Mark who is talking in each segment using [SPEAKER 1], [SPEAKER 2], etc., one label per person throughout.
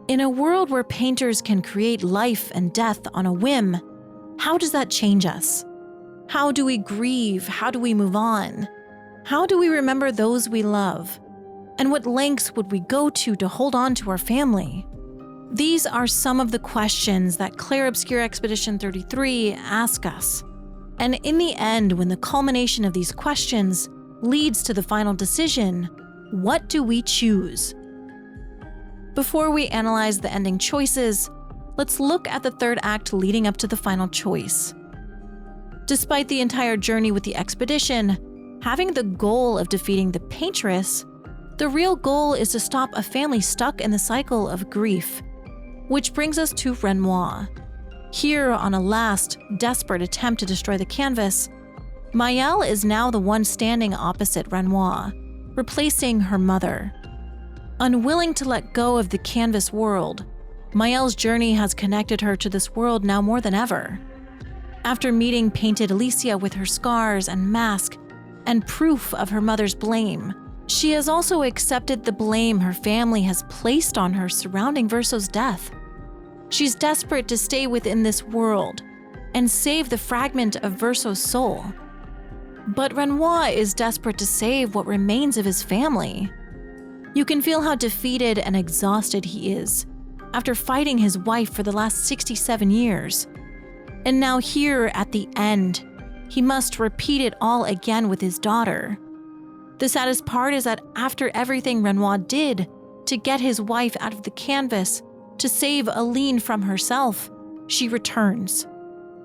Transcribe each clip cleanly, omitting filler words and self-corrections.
[SPEAKER 1] In a world where painters can create life and death on a whim, how does that change us? How do we grieve? How do we move on? How do we remember those we love? And what lengths would we go to hold on to our family? These are some of the questions that Clair Obscur Expedition 33 asks us. And in the end, when the culmination of these questions leads to the final decision, what do we choose? Before we analyze the ending choices, let's look at the third act leading up to the final choice. Despite the entire journey with the expedition, having the goal of defeating the paintress, the real goal is to stop a family stuck in the cycle of grief. Which brings us to Renoir. Here, on a last, desperate attempt to destroy the canvas, Maelle is now the one standing opposite Renoir, replacing her mother. Unwilling to let go of the canvas world, Maelle's journey has connected her to this world now more than ever. After meeting painted Alicia with her scars and mask and proof of her mother's blame, she has also accepted the blame her family has placed on her surrounding Verso's death. She's desperate to stay within this world and save the fragment of Verso's soul. But Renoir is desperate to save what remains of his family. You can feel how defeated and exhausted he is after fighting his wife for the last 67 years. And now here at the end, he must repeat it all again with his daughter. The saddest part is that after everything Renoir did to get his wife out of the canvas, to save Aline from herself, she returns.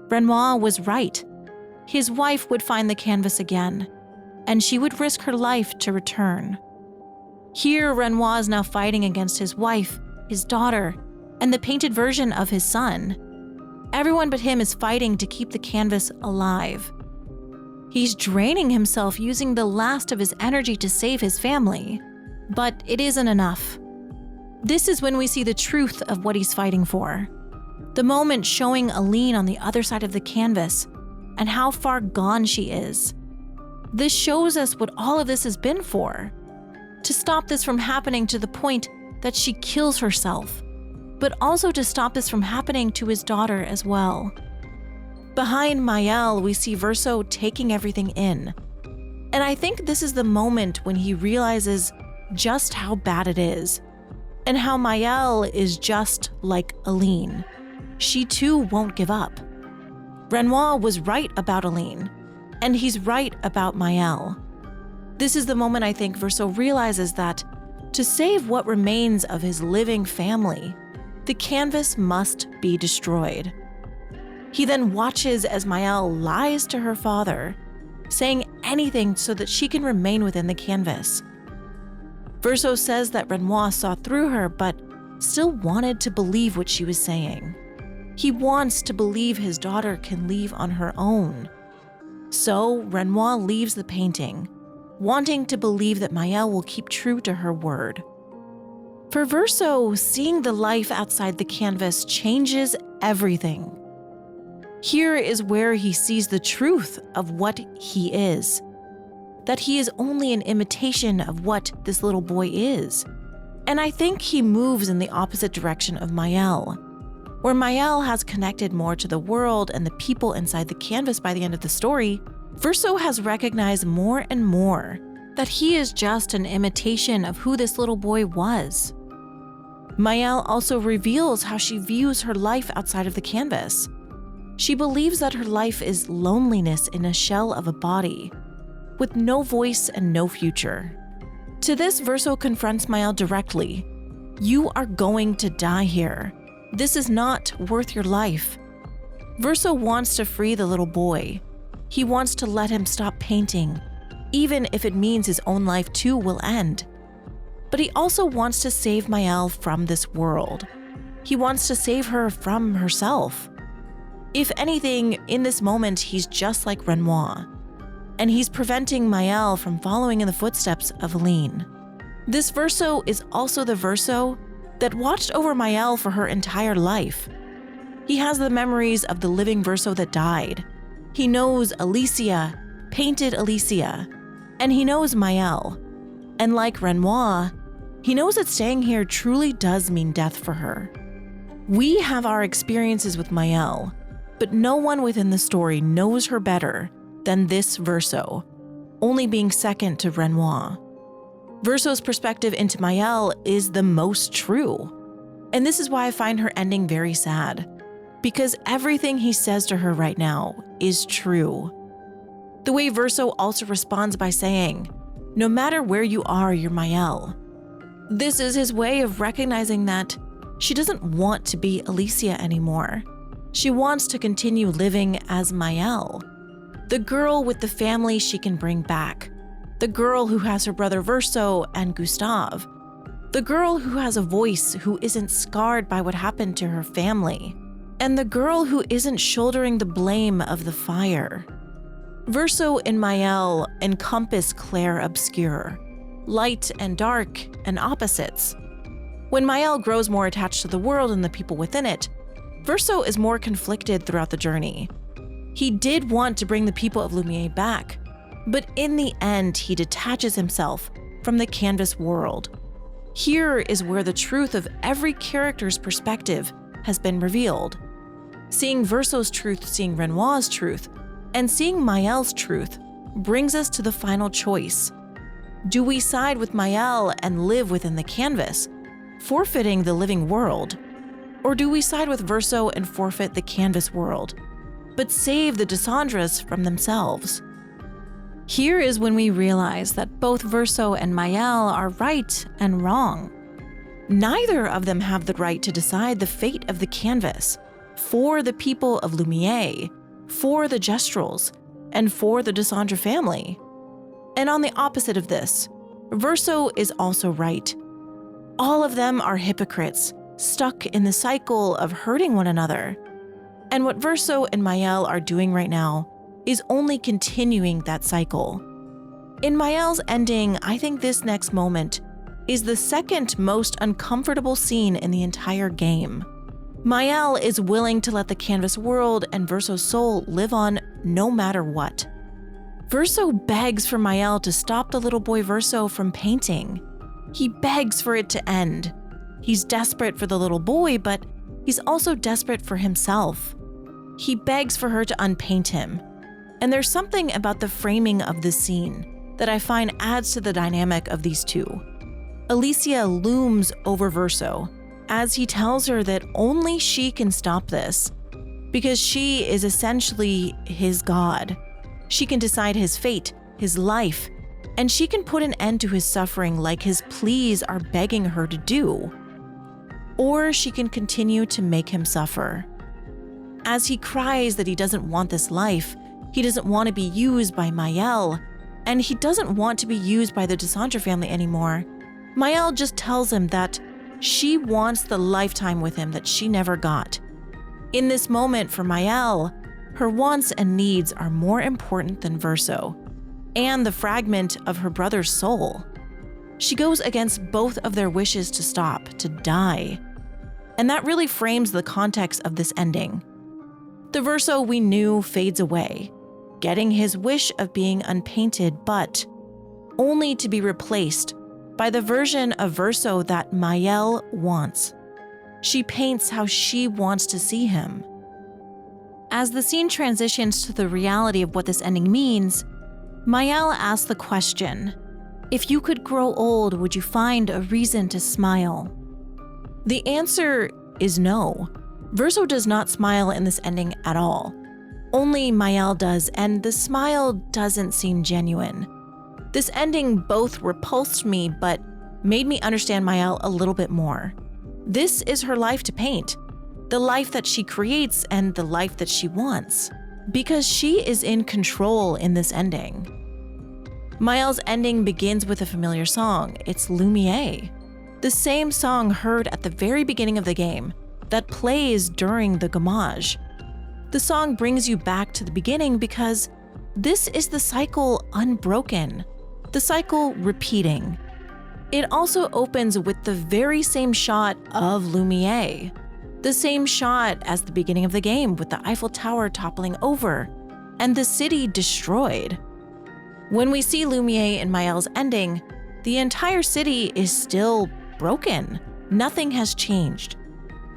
[SPEAKER 1] Renoir was right. His wife would find the canvas again, and she would risk her life to return. Here, Renoir is now fighting against his wife, his daughter, and the painted version of his son. Everyone but him is fighting to keep the canvas alive. He's draining himself using the last of his energy to save his family, but it isn't enough. This is when we see the truth of what he's fighting for. The moment showing Aline on the other side of the canvas and how far gone she is. This shows us what all of this has been for. To stop this from happening to the point that she kills herself, but also to stop this from happening to his daughter as well. Behind Maelle, we see Verso taking everything in. And I think this is the moment when he realizes just how bad it is, and how Maelle is just like Aline. She too won't give up. Renoir was right about Aline, and he's right about Maelle. This is the moment I think Verso realizes that to save what remains of his living family, the canvas must be destroyed. He then watches as Maelle lies to her father, saying anything so that she can remain within the canvas. Verso says that Renoir saw through her, but still wanted to believe what she was saying. He wants to believe his daughter can leave on her own. So Renoir leaves the painting, wanting to believe that Maelle will keep true to her word. For Verso, seeing the life outside the canvas changes everything. Here is where he sees the truth of what he is, that he is only an imitation of what this little boy is. And I think he moves in the opposite direction of Maelle, where Maelle has connected more to the world and the people inside the canvas by the end of the story. Verso has recognized more and more that he is just an imitation of who this little boy was. Maelle also reveals how she views her life outside of the canvas. She believes that her life is loneliness in a shell of a body, with no voice and no future. To this, Verso confronts Maelle directly. You are going to die here. This is not worth your life. Verso wants to free the little boy. He wants to let him stop painting, even if it means his own life too will end. But he also wants to save Maelle from this world. He wants to save her from herself. If anything, in this moment, he's just like Renoir, and he's preventing Maelle from following in the footsteps of Aline. This Verso is also the Verso that watched over Maelle for her entire life. He has the memories of the living Verso that died. He knows Alicia, painted Alicia, and he knows Maelle. And like Renoir, He knows that staying here truly does mean death for her. We have our experiences with Maelle, but no one within the story knows her better than this Verso, only being second to Renoir. Verso's perspective into Maelle is the most true, and this is why I find her ending very sad, because everything he says to her right now is true. The way Verso also responds by saying, "No matter where you are, you're Maelle." This is his way of recognizing that she doesn't want to be Alicia anymore. She wants to continue living as Maelle, the girl with the family she can bring back, the girl who has her brother Verso and Gustave, the girl who has a voice who isn't scarred by what happened to her family, and the girl who isn't shouldering the blame of the fire. Verso and Maelle encompass Clair Obscur, light and dark and opposites. When Maelle grows more attached to the world and the people within it, Verso is more conflicted throughout the journey. He did want to bring the people of Lumiere back, but in the end, he detaches himself from the canvas world. Here is where the truth of every character's perspective has been revealed. Seeing Verso's truth, seeing Renoir's truth, and seeing Maelle's truth brings us to the final choice. Do we side with Maelle and live within the canvas, forfeiting the living world? Or do we side with Verso and forfeit the canvas world, but save the Desandres from themselves? Here is when we realize that both Verso and Maelle are right and wrong. Neither of them have the right to decide the fate of the canvas for the people of Lumiere, for the Gestrels, and for the Desandre family. And on the opposite of this, Verso is also right. All of them are hypocrites, stuck in the cycle of hurting one another. And what Verso and Maelle are doing right now is only continuing that cycle. In Maelle's ending, I think this next moment is the second most uncomfortable scene in the entire game. Maelle is willing to let the canvas world and Verso's soul live on no matter what. Verso begs for Maelle to stop the little boy Verso from painting. He begs for it to end. He's desperate for the little boy, but he's also desperate for himself. He begs for her to unpaint him. And there's something about the framing of this scene that I find adds to the dynamic of these two. Alicia looms over Verso as he tells her that only she can stop this, because she is essentially his god. She can decide his fate, his life, and she can put an end to his suffering like his pleas are begging her to do. Or she can continue to make him suffer. As he cries that he doesn't want this life, he doesn't want to be used by Maelle, and he doesn't want to be used by the Desandre family anymore, Maelle just tells him that she wants the lifetime with him that she never got. In this moment for Maelle, her wants and needs are more important than Verso, and the fragment of her brother's soul. She goes against both of their wishes to stop, to die. And that really frames the context of this ending. The Verso we knew fades away, getting his wish of being unpainted, but only to be replaced by the version of Verso that Maelle wants. She paints how she wants to see him. As the scene transitions to the reality of what this ending means, Maelle asks the question, if you could grow old, would you find a reason to smile? The answer is no. Verso does not smile in this ending at all. Only Maelle does, and the smile doesn't seem genuine. This ending both repulsed me, but made me understand Maelle a little bit more. This is her life to paint, the life that she creates and the life that she wants, because she is in control in this ending. Maelle's ending begins with a familiar song. It's Lumiere, the same song heard at the very beginning of the game that plays during the Gamage. The song brings you back to the beginning because this is the cycle unbroken, the cycle repeating. It also opens with the very same shot of Lumiere, the same shot as the beginning of the game with the Eiffel Tower toppling over and the city destroyed. When we see Lumiere in Maelle's ending, the entire city is still broken. Nothing has changed.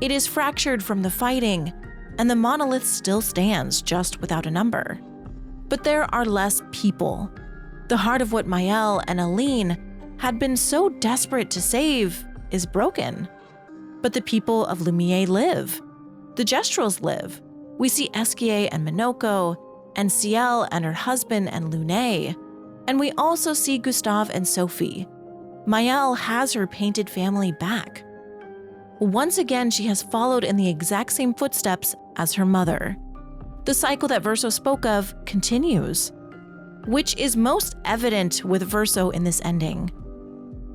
[SPEAKER 1] It is fractured from the fighting, and the monolith still stands, just without a number. But there are less people. The heart of what Maelle and Aline had been so desperate to save is broken. But the people of Lumiere live. The Gestrels live. We see Esquier and Minoko, and Ciel and her husband and Lune, and we also see Gustave and Sophie. Maelle has her painted family back. Once again, she has followed in the exact same footsteps as her mother. The cycle that Verso spoke of continues, which is most evident with Verso in this ending.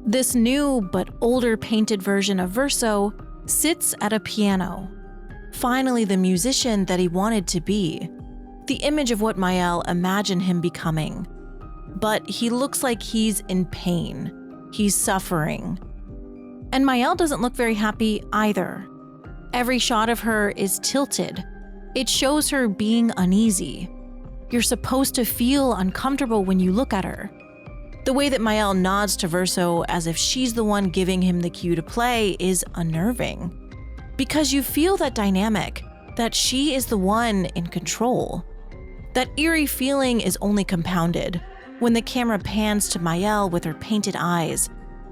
[SPEAKER 1] This new but older painted version of Verso sits at a piano, finally the musician that he wanted to be, the image of what Maelle imagined him becoming. But he looks like he's in pain. He's suffering. And Maelle doesn't look very happy either. Every shot of her is tilted. It shows her being uneasy. You're supposed to feel uncomfortable when you look at her. The way that Maelle nods to Verso as if she's the one giving him the cue to play is unnerving. Because you feel that dynamic, that she is the one in control. That eerie feeling is only compounded when the camera pans to Maelle with her painted eyes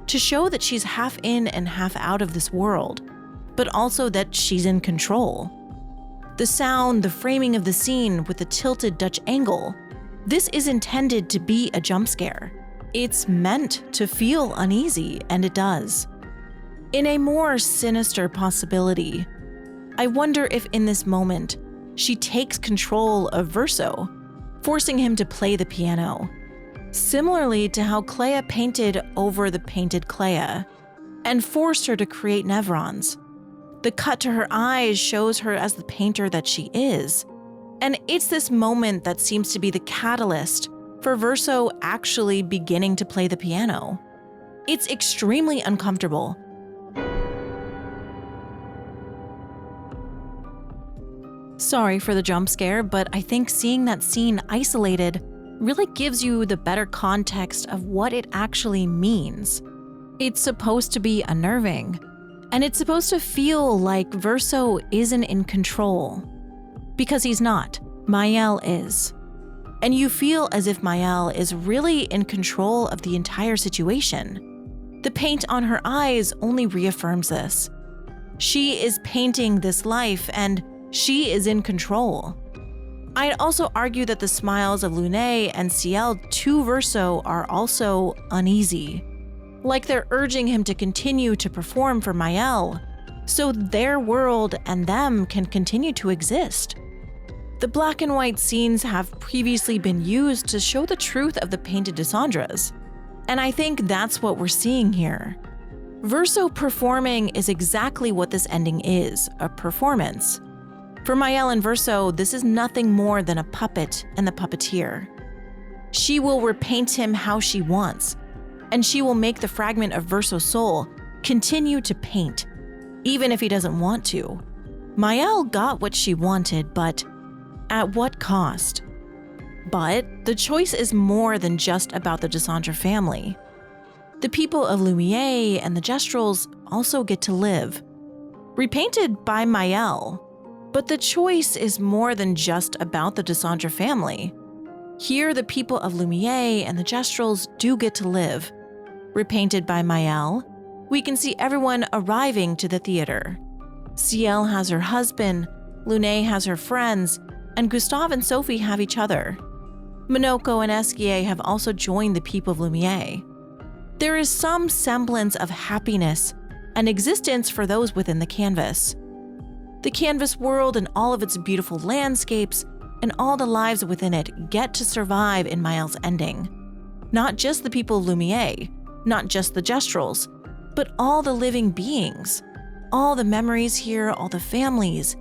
[SPEAKER 1] to show that she's half in and half out of this world, but also that she's in control. The sound, the framing of the scene with the tilted Dutch angle, this is intended to be a jump scare. It's meant to feel uneasy, and it does. In a more sinister possibility, I wonder if in this moment, she takes control of Verso, forcing him to play the piano, similarly to how Clea painted over the painted Clea, and forced her to create nevrons. The cut to her eyes shows her as the painter that she is, and it's this moment that seems to be the catalyst for Verso actually beginning to play the piano. It's extremely uncomfortable. Sorry for the jump scare, but I think seeing that scene isolated really gives you the better context of what it actually means. It's supposed to be unnerving, and it's supposed to feel like Verso isn't in control. Because he's not. Maelle is. And you feel as if Maelle is really in control of the entire situation. The paint on her eyes only reaffirms this. She is painting this life, and she is in control. I'd also argue that the smiles of Lune and Ciel to Verso are also uneasy, like they're urging him to continue to perform for Maelle, so their world and them can continue to exist. The black and white scenes have previously been used to show the truth of the painted Dysandras, and I think that's what we're seeing here. Verso performing is exactly what this ending is, a performance. For Maelle and Verso, this is nothing more than a puppet and the puppeteer. She will repaint him how she wants, and she will make the fragment of Verso's soul continue to paint, even if he doesn't want to. Maelle got what she wanted, but at what cost? But the choice is more than just about the Dysandra family. The people of Lumiere and the Gestrels also get to live, repainted by Maelle. But the choice is more than just about the Dysandra family. Here, the people of Lumiere and the Gestrels do get to live. Repainted by Maelle, we can see everyone arriving to the theater. Ciel has her husband, Lune has her friends, and Gustave and Sophie have each other. Minoko and Esquier have also joined the people of Lumiere. There is some semblance of happiness and existence for those within the canvas. The canvas world and all of its beautiful landscapes and all the lives within it get to survive in Maelle's ending. Not just the people of Lumiere, not just the Gestrels, but all the living beings. All the memories here, all the families,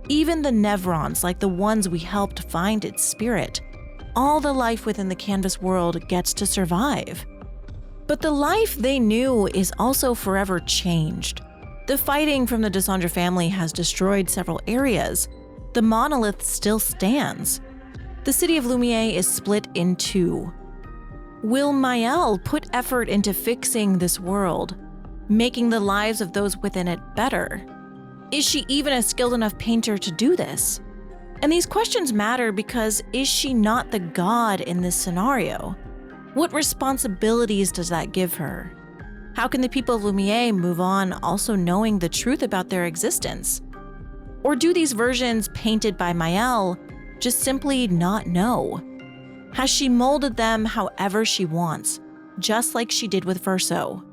[SPEAKER 1] even the nevrons like the ones we helped find its spirit. All the life within the canvas world gets to survive. But the life they knew is also forever changed. The fighting from the Dysandra family has destroyed several areas. The monolith still stands. The city of Lumiere is split in two. Will Maelle put effort into fixing this world? making the lives of those within it better? Is she even a skilled enough painter to do this? And these questions matter because is she not the god in this scenario? What responsibilities does that give her? How can the people of Lumiere move on also knowing the truth about their existence? Or do these versions painted by Maelle just simply not know? Has she molded them however she wants, just like she did with Verso?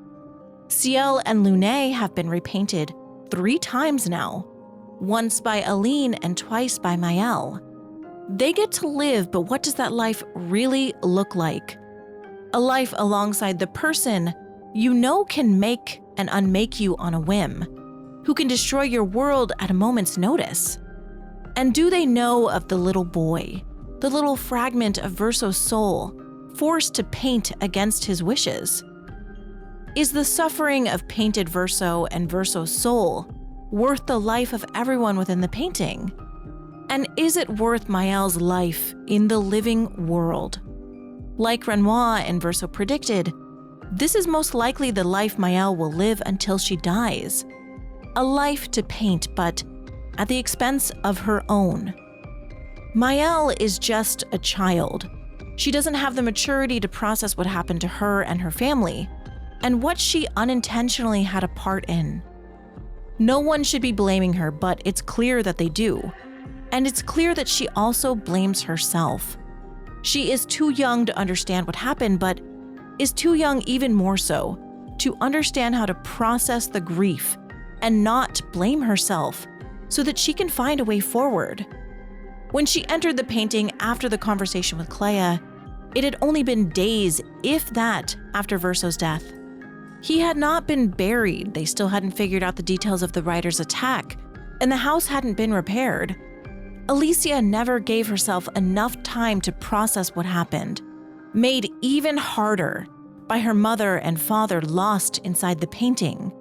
[SPEAKER 1] Ciel and Lune have been repainted 3 times now, once by Aline and twice by Maelle. They get to live, but what does that life really look like? A life alongside the person you know can make and unmake you on a whim, who can destroy your world at a moment's notice. And do they know of the little boy, the little fragment of Verso's soul, forced to paint against his wishes? Is the suffering of painted Verso and Verso's soul worth the life of everyone within the painting? And is it worth Maelle's life in the living world? Like Renoir and Verso predicted, this is most likely the life Maelle will live until she dies. A life to paint, but at the expense of her own. Maelle is just a child. She doesn't have the maturity to process what happened to her and her family, and what she unintentionally had a part in. No one should be blaming her, but it's clear that they do. And it's clear that she also blames herself. She is too young to understand what happened, but is too young even more so to understand how to process the grief and not blame herself so that she can find a way forward. When she entered the painting after the conversation with Clair, it had only been days, if that, after Verso's death. He had not been buried, they still hadn't figured out the details of the writer's attack, and the house hadn't been repaired. Alicia never gave herself enough time to process what happened, made even harder by her mother and father lost inside the painting.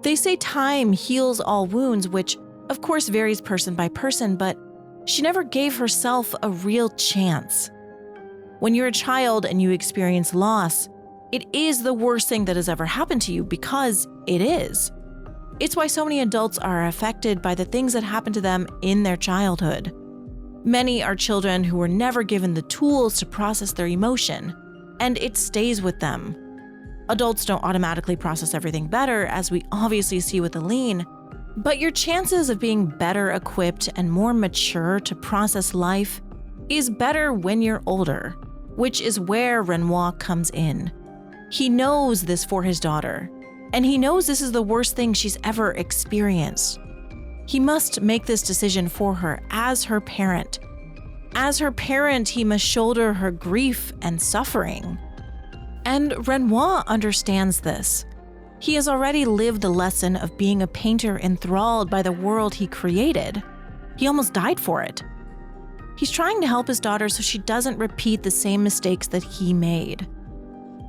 [SPEAKER 1] They say time heals all wounds, which of course varies person by person, but she never gave herself a real chance. When you're a child and you experience loss, it is the worst thing that has ever happened to you because it is. It's why so many adults are affected by the things that happened to them in their childhood. Many are children who were never given the tools to process their emotion, and it stays with them. Adults don't automatically process everything better, as we obviously see with Aline, but your chances of being better equipped and more mature to process life is better when you're older, which is where Renoir comes in. He knows this for his daughter, and he knows this is the worst thing she's ever experienced. He must make this decision for her as her parent. As her parent, he must shoulder her grief and suffering. And Renoir understands this. He has already lived the lesson of being a painter enthralled by the world he created. He almost died for it. He's trying to help his daughter so she doesn't repeat the same mistakes that he made.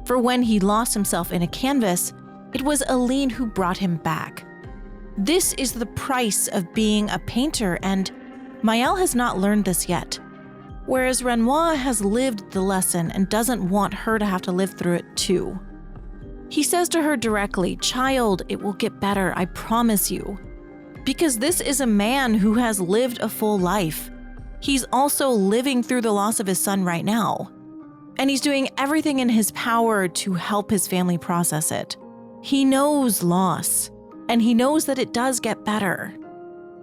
[SPEAKER 1] For when he lost himself in a canvas, it was Aline who brought him back. This is the price of being a painter, and Maelle has not learned this yet. Whereas Renoir has lived the lesson and doesn't want her to have to live through it too. He says to her directly, "Child, it will get better, I promise you." Because this is a man who has lived a full life. He's also living through the loss of his son right now. And he's doing everything in his power to help his family process it. He knows loss, and he knows that it does get better.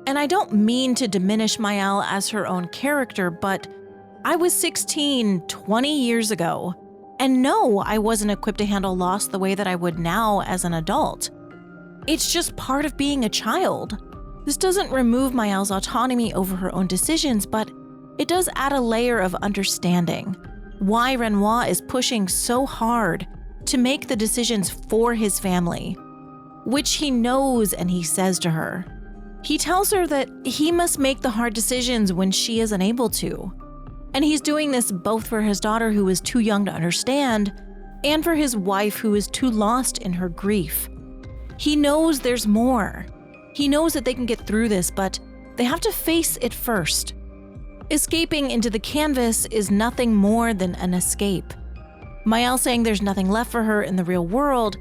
[SPEAKER 1] And I don't mean to diminish Maelle as her own character, but I was 16 20 years ago, and no, I wasn't equipped to handle loss the way that I would now as an adult. It's just part of being a child. This doesn't remove Maelle's autonomy over her own decisions, but it does add a layer of understanding why Renoir is pushing so hard to make the decisions for his family, which he knows and he says to her. He tells her that he must make the hard decisions when she is unable to. And he's doing this both for his daughter who is too young to understand and for his wife who is too lost in her grief. He knows there's more. He knows that they can get through this, but they have to face it first. Escaping into the canvas is nothing more than an escape. Maelle saying there's nothing left for her in the real world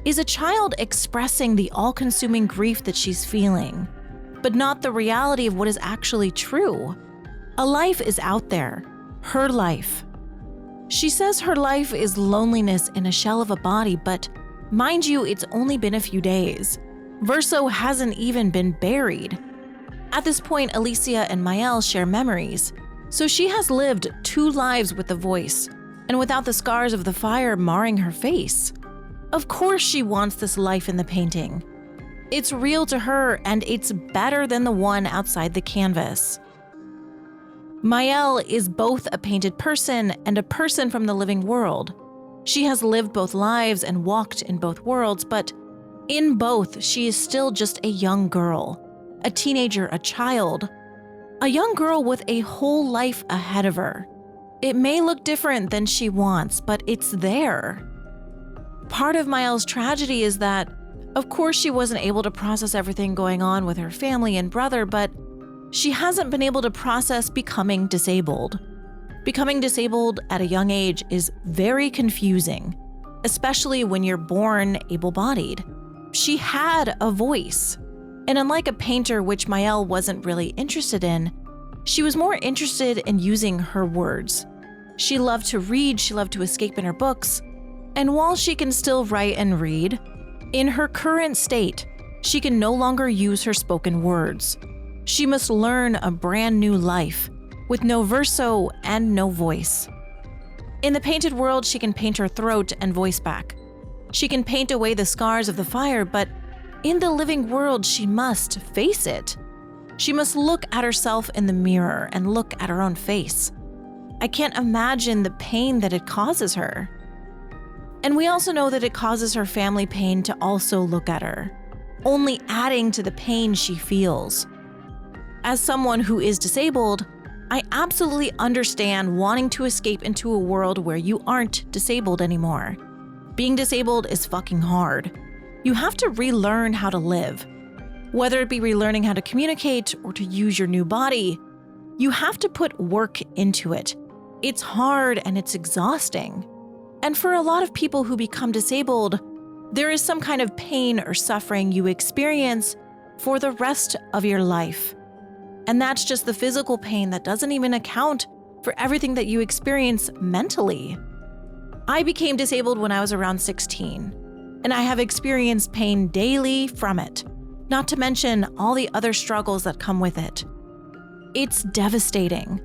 [SPEAKER 1] is a child expressing the all-consuming grief that she's feeling, but not the reality of what is actually true. A life is out there, her life. She says her life is loneliness in a shell of a body, but mind you, it's only been a few days. Verso hasn't even been buried. At this point, Alicia and Maelle share memories, so she has lived 2 lives with the voice, and without the scars of the fire marring her face. Of course she wants this life in the painting. It's real to her, and it's better than the one outside the canvas. Maelle is both a painted person and a person from the living world. She has lived both lives and walked in both worlds, but in both, she is still just a young girl, a teenager, a child, a young girl with a whole life ahead of her. It may look different than she wants, but it's there. Part of Maelle's tragedy is that, of course, she wasn't able to process everything going on with her family and brother, but she hasn't been able to process becoming disabled. Becoming disabled at a young age is very confusing, especially when you're born able-bodied. She had a voice, and unlike a painter, which Maelle wasn't really interested in, she was more interested in using her words. She loved to read, she loved to escape in her books, and while she can still write and read, in her current state, she can no longer use her spoken words. She must learn a brand new life, with no verso and no voice. In the painted world, she can paint her throat and voice back. She can paint away the scars of the fire, but in the living world, she must face it. She must look at herself in the mirror and look at her own face. I can't imagine the pain that it causes her. And we also know that it causes her family pain to also look at her, only adding to the pain she feels. As someone who is disabled, I absolutely understand wanting to escape into a world where you aren't disabled anymore. Being disabled is fucking hard. You have to relearn how to live. Whether it be relearning how to communicate or to use your new body, you have to put work into it. It's hard and it's exhausting. And for a lot of people who become disabled, there is some kind of pain or suffering you experience for the rest of your life. And that's just the physical pain that doesn't even account for everything that you experience mentally. I became disabled when I was around 16, and I have experienced pain daily from it, not to mention all the other struggles that come with it. It's devastating.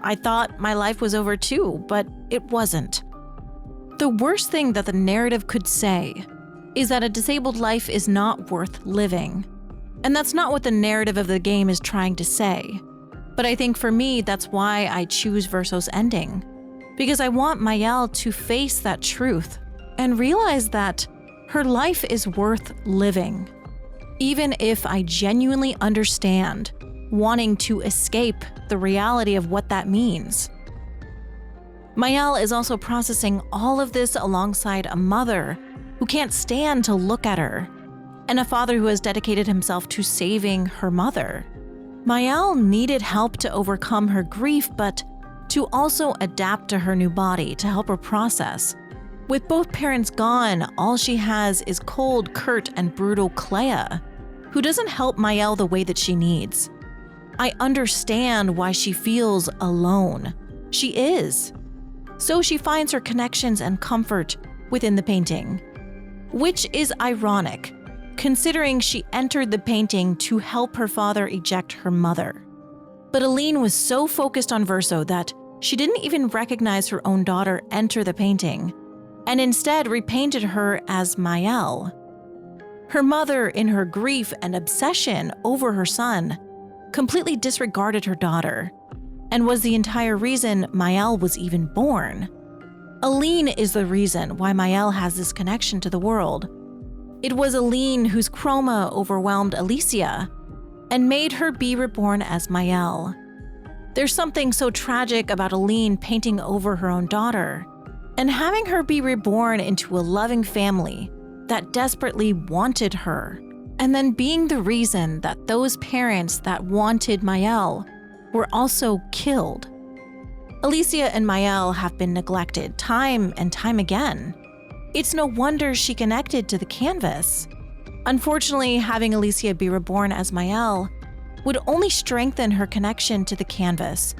[SPEAKER 1] I thought my life was over too, but it wasn't. The worst thing that the narrative could say is that a disabled life is not worth living. And that's not what the narrative of the game is trying to say. But I think for me, that's why I choose Verso's ending. Because I want Maelle to face that truth and realize that her life is worth living. Even if I genuinely understand wanting to escape the reality of what that means. Maelle is also processing all of this alongside a mother who can't stand to look at her, and a father who has dedicated himself to saving her mother. Maelle needed help to overcome her grief, but to also adapt to her new body to help her process. With both parents gone, all she has is cold, curt, and brutal Clair, who doesn't help Maelle the way that she needs. I understand why she feels alone. She is. So she finds her connections and comfort within the painting, which is ironic, considering she entered the painting to help her father eject her mother. But Aline was so focused on Verso that she didn't even recognize her own daughter enter the painting, and instead repainted her as Maelle. Her mother, in her grief and obsession over her son, completely disregarded her daughter, and was the entire reason Maelle was even born. Aline is the reason why Maelle has this connection to the world. It was Aline whose chroma overwhelmed Alicia and made her be reborn as Maelle. There's something so tragic about Aline painting over her own daughter and having her be reborn into a loving family that desperately wanted her, and then being the reason that those parents that wanted Maelle were also killed. Alicia and Maelle have been neglected time and time again. It's no wonder she connected to the canvas. Unfortunately, having Alicia be reborn as Maelle would only strengthen her connection to the canvas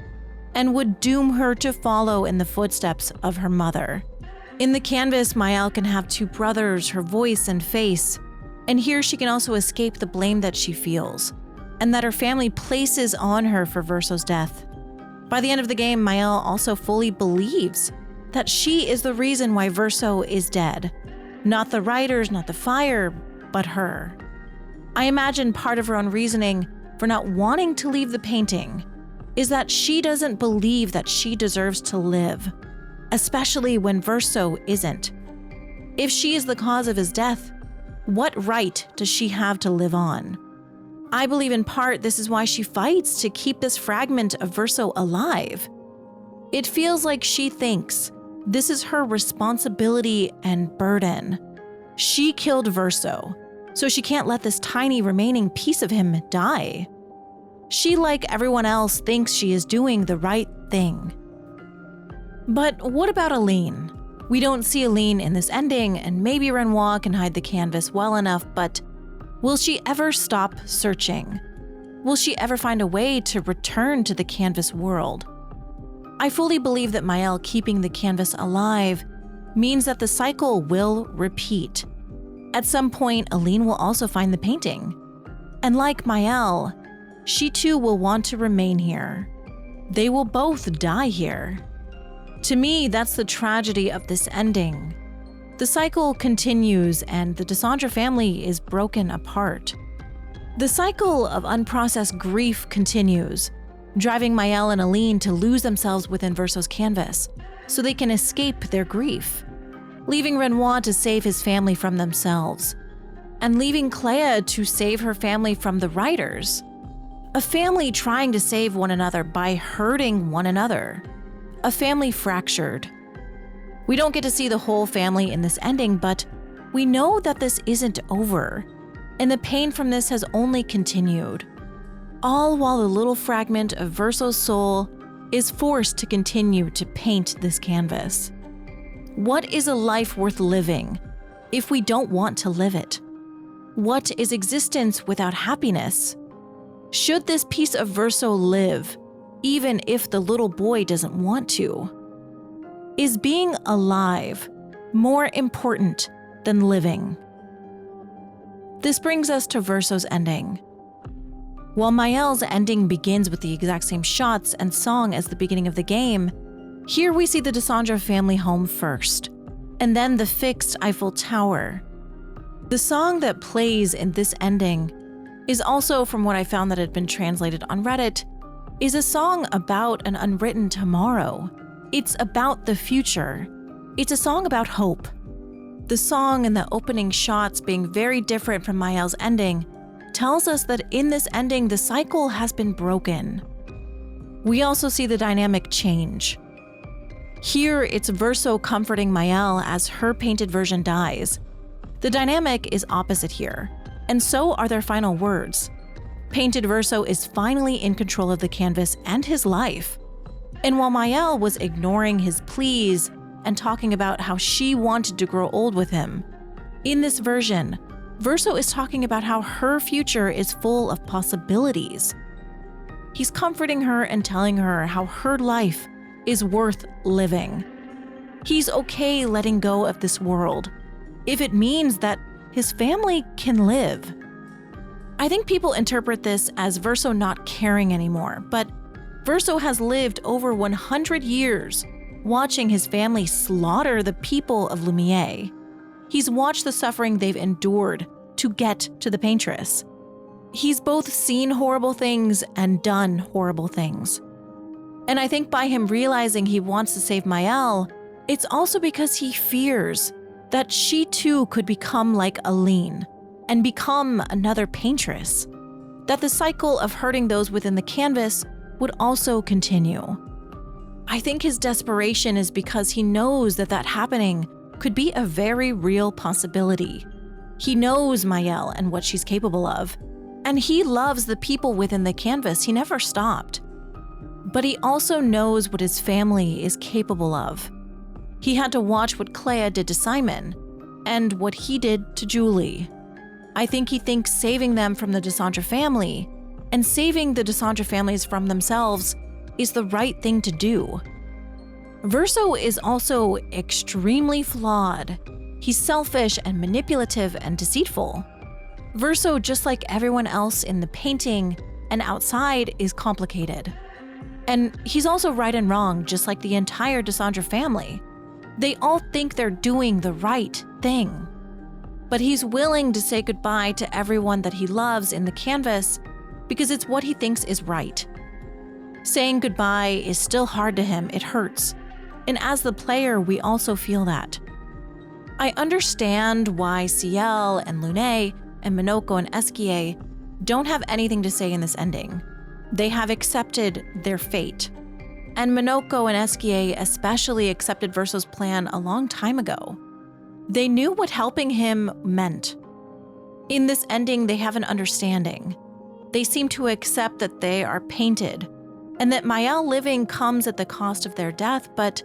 [SPEAKER 1] and would doom her to follow in the footsteps of her mother. In the canvas, Maelle can have two brothers, her voice and face, and here she can also escape the blame that she feels and that her family places on her for Verso's death. By the end of the game, Maelle also fully believes that she is the reason why Verso is dead. Not the writers, not the fire, but her. I imagine part of her own reasoning for not wanting to leave the painting is that she doesn't believe that she deserves to live, especially when Verso isn't. If she is the cause of his death, what right does she have to live on? I believe in part this is why she fights to keep this fragment of Verso alive. It feels like she thinks this is her responsibility and burden. She killed Verso, so she can't let this tiny remaining piece of him die. She, like everyone else, thinks she is doing the right thing. But what about Aline? We don't see Aline in this ending, and maybe Renoir can hide the canvas well enough, but will she ever stop searching? Will she ever find a way to return to the canvas world? I fully believe that Maelle keeping the canvas alive means that the cycle will repeat. At some point, Aline will also find the painting. And like Maelle, she too will want to remain here. They will both die here. To me, that's the tragedy of this ending. The cycle continues and the Desandre family is broken apart. The cycle of unprocessed grief continues, driving Maelle and Aline to lose themselves within Verso's canvas so they can escape their grief, leaving Renoir to save his family from themselves, and leaving Clair to save her family from the writers. A family trying to save one another by hurting one another. A family fractured. We don't get to see the whole family in this ending, but we know that this isn't over, and the pain from this has only continued. All while the little fragment of Verso's soul is forced to continue to paint this canvas. What is a life worth living if we don't want to live it? What is existence without happiness? Should this piece of Verso live, even if the little boy doesn't want to? Is being alive more important than living? This brings us to Verso's ending. While Maelle's ending begins with the exact same shots and song as the beginning of the game, here we see the Desandre family home first, and then the fixed Eiffel Tower. The song that plays in this ending is also, from what I found that had been translated on Reddit, is a song about an unwritten tomorrow. It's about the future. It's a song about hope. The song and the opening shots being very different from Maelle's ending tells us that in this ending, the cycle has been broken. We also see the dynamic change. Here, it's Verso comforting Maelle as her painted version dies. The dynamic is opposite here, and so are their final words. Painted Verso is finally in control of the canvas and his life. And while Maelle was ignoring his pleas and talking about how she wanted to grow old with him, in this version, Verso is talking about how her future is full of possibilities. He's comforting her and telling her how her life is worth living. He's okay letting go of this world if it means that his family can live. I think people interpret this as Verso not caring anymore, but Verso has lived over 100 years watching his family slaughter the people of Lumiere. He's watched the suffering they've endured to get to the paintress. He's both seen horrible things and done horrible things. And I think by him realizing he wants to save Maelle, it's also because he fears that she too could become like Aline and become another paintress, that the cycle of hurting those within the canvas would also continue. I think his desperation is because he knows that that happening could be a very real possibility. He knows Maelle and what she's capable of, and he loves the people within the canvas. He never stopped. But he also knows what his family is capable of. He had to watch what Clair did to Simon, and what he did to Julie. I think he thinks saving them from the Desandra family and saving the Desandra families from themselves is the right thing to do. Verso is also extremely flawed. He's selfish and manipulative and deceitful. Verso, just like everyone else in the painting and outside, is complicated. And he's also right and wrong, just like the entire Desandra family. They all think they're doing the right thing. But he's willing to say goodbye to everyone that he loves in the canvas because it's what he thinks is right. Saying goodbye is still hard to him, it hurts. And as the player, we also feel that. I understand why Ciel and Lune and Minoko and Esquier don't have anything to say in this ending. They have accepted their fate. And Minoko and Esquier especially accepted Verso's plan a long time ago. They knew what helping him meant. In this ending, they have an understanding. They seem to accept that they are painted, and that Maelle living comes at the cost of their death, but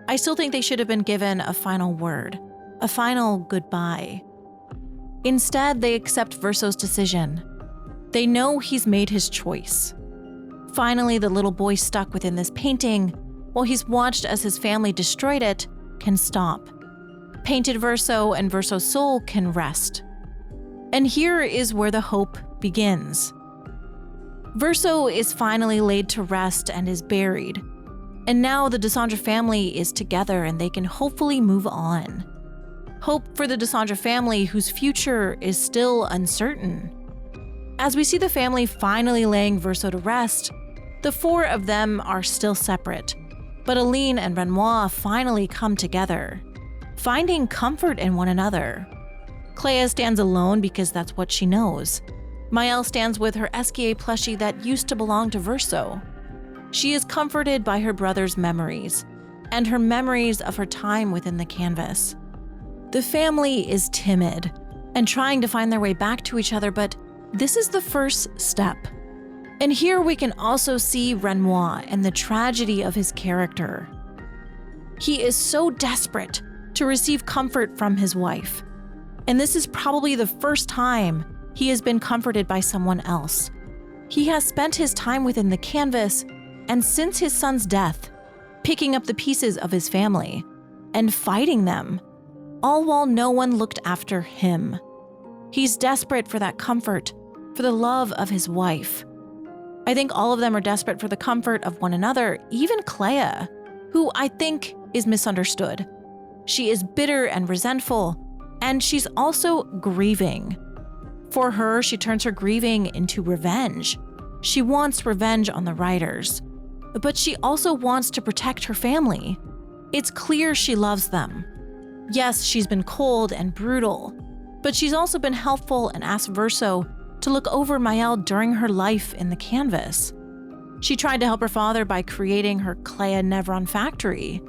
[SPEAKER 1] I still think they should have been given a final word, a final goodbye. Instead, they accept Verso's decision. They know he's made his choice. Finally, the little boy stuck within this painting, while he's watched as his family destroyed it, can stop. Painted Verso and Verso's soul can rest. And here is where the hope begins. Verso is finally laid to rest and is buried. And now the Desandra family is together and they can hopefully move on. Hope for the Desandra family whose future is still uncertain. As we see the family finally laying Verso to rest, the four of them are still separate, but Aline and Renoir finally come together, finding comfort in one another. Clea stands alone because that's what she knows. Maelle stands with her Esquier plushie that used to belong to Verso. She is comforted by her brother's memories, and her memories of her time within the canvas. The family is timid and trying to find their way back to each other, but this is the first step. And here we can also see Renoir and the tragedy of his character. He is so desperate to receive comfort from his wife. And this is probably the first time he has been comforted by someone else. He has spent his time within the canvas, and since his son's death, picking up the pieces of his family and fighting them, all while no one looked after him. He's desperate for that comfort, for the love of his wife. I think all of them are desperate for the comfort of one another, even Clea, who I think is misunderstood. She is bitter and resentful, and she's also grieving. For her, she turns her grieving into revenge. She wants revenge on the writers, but she also wants to protect her family. It's clear she loves them. Yes, she's been cold and brutal, but she's also been helpful and asked Verso to look over Maelle during her life in the canvas. She tried to help her father by creating her Clea Nevron factory.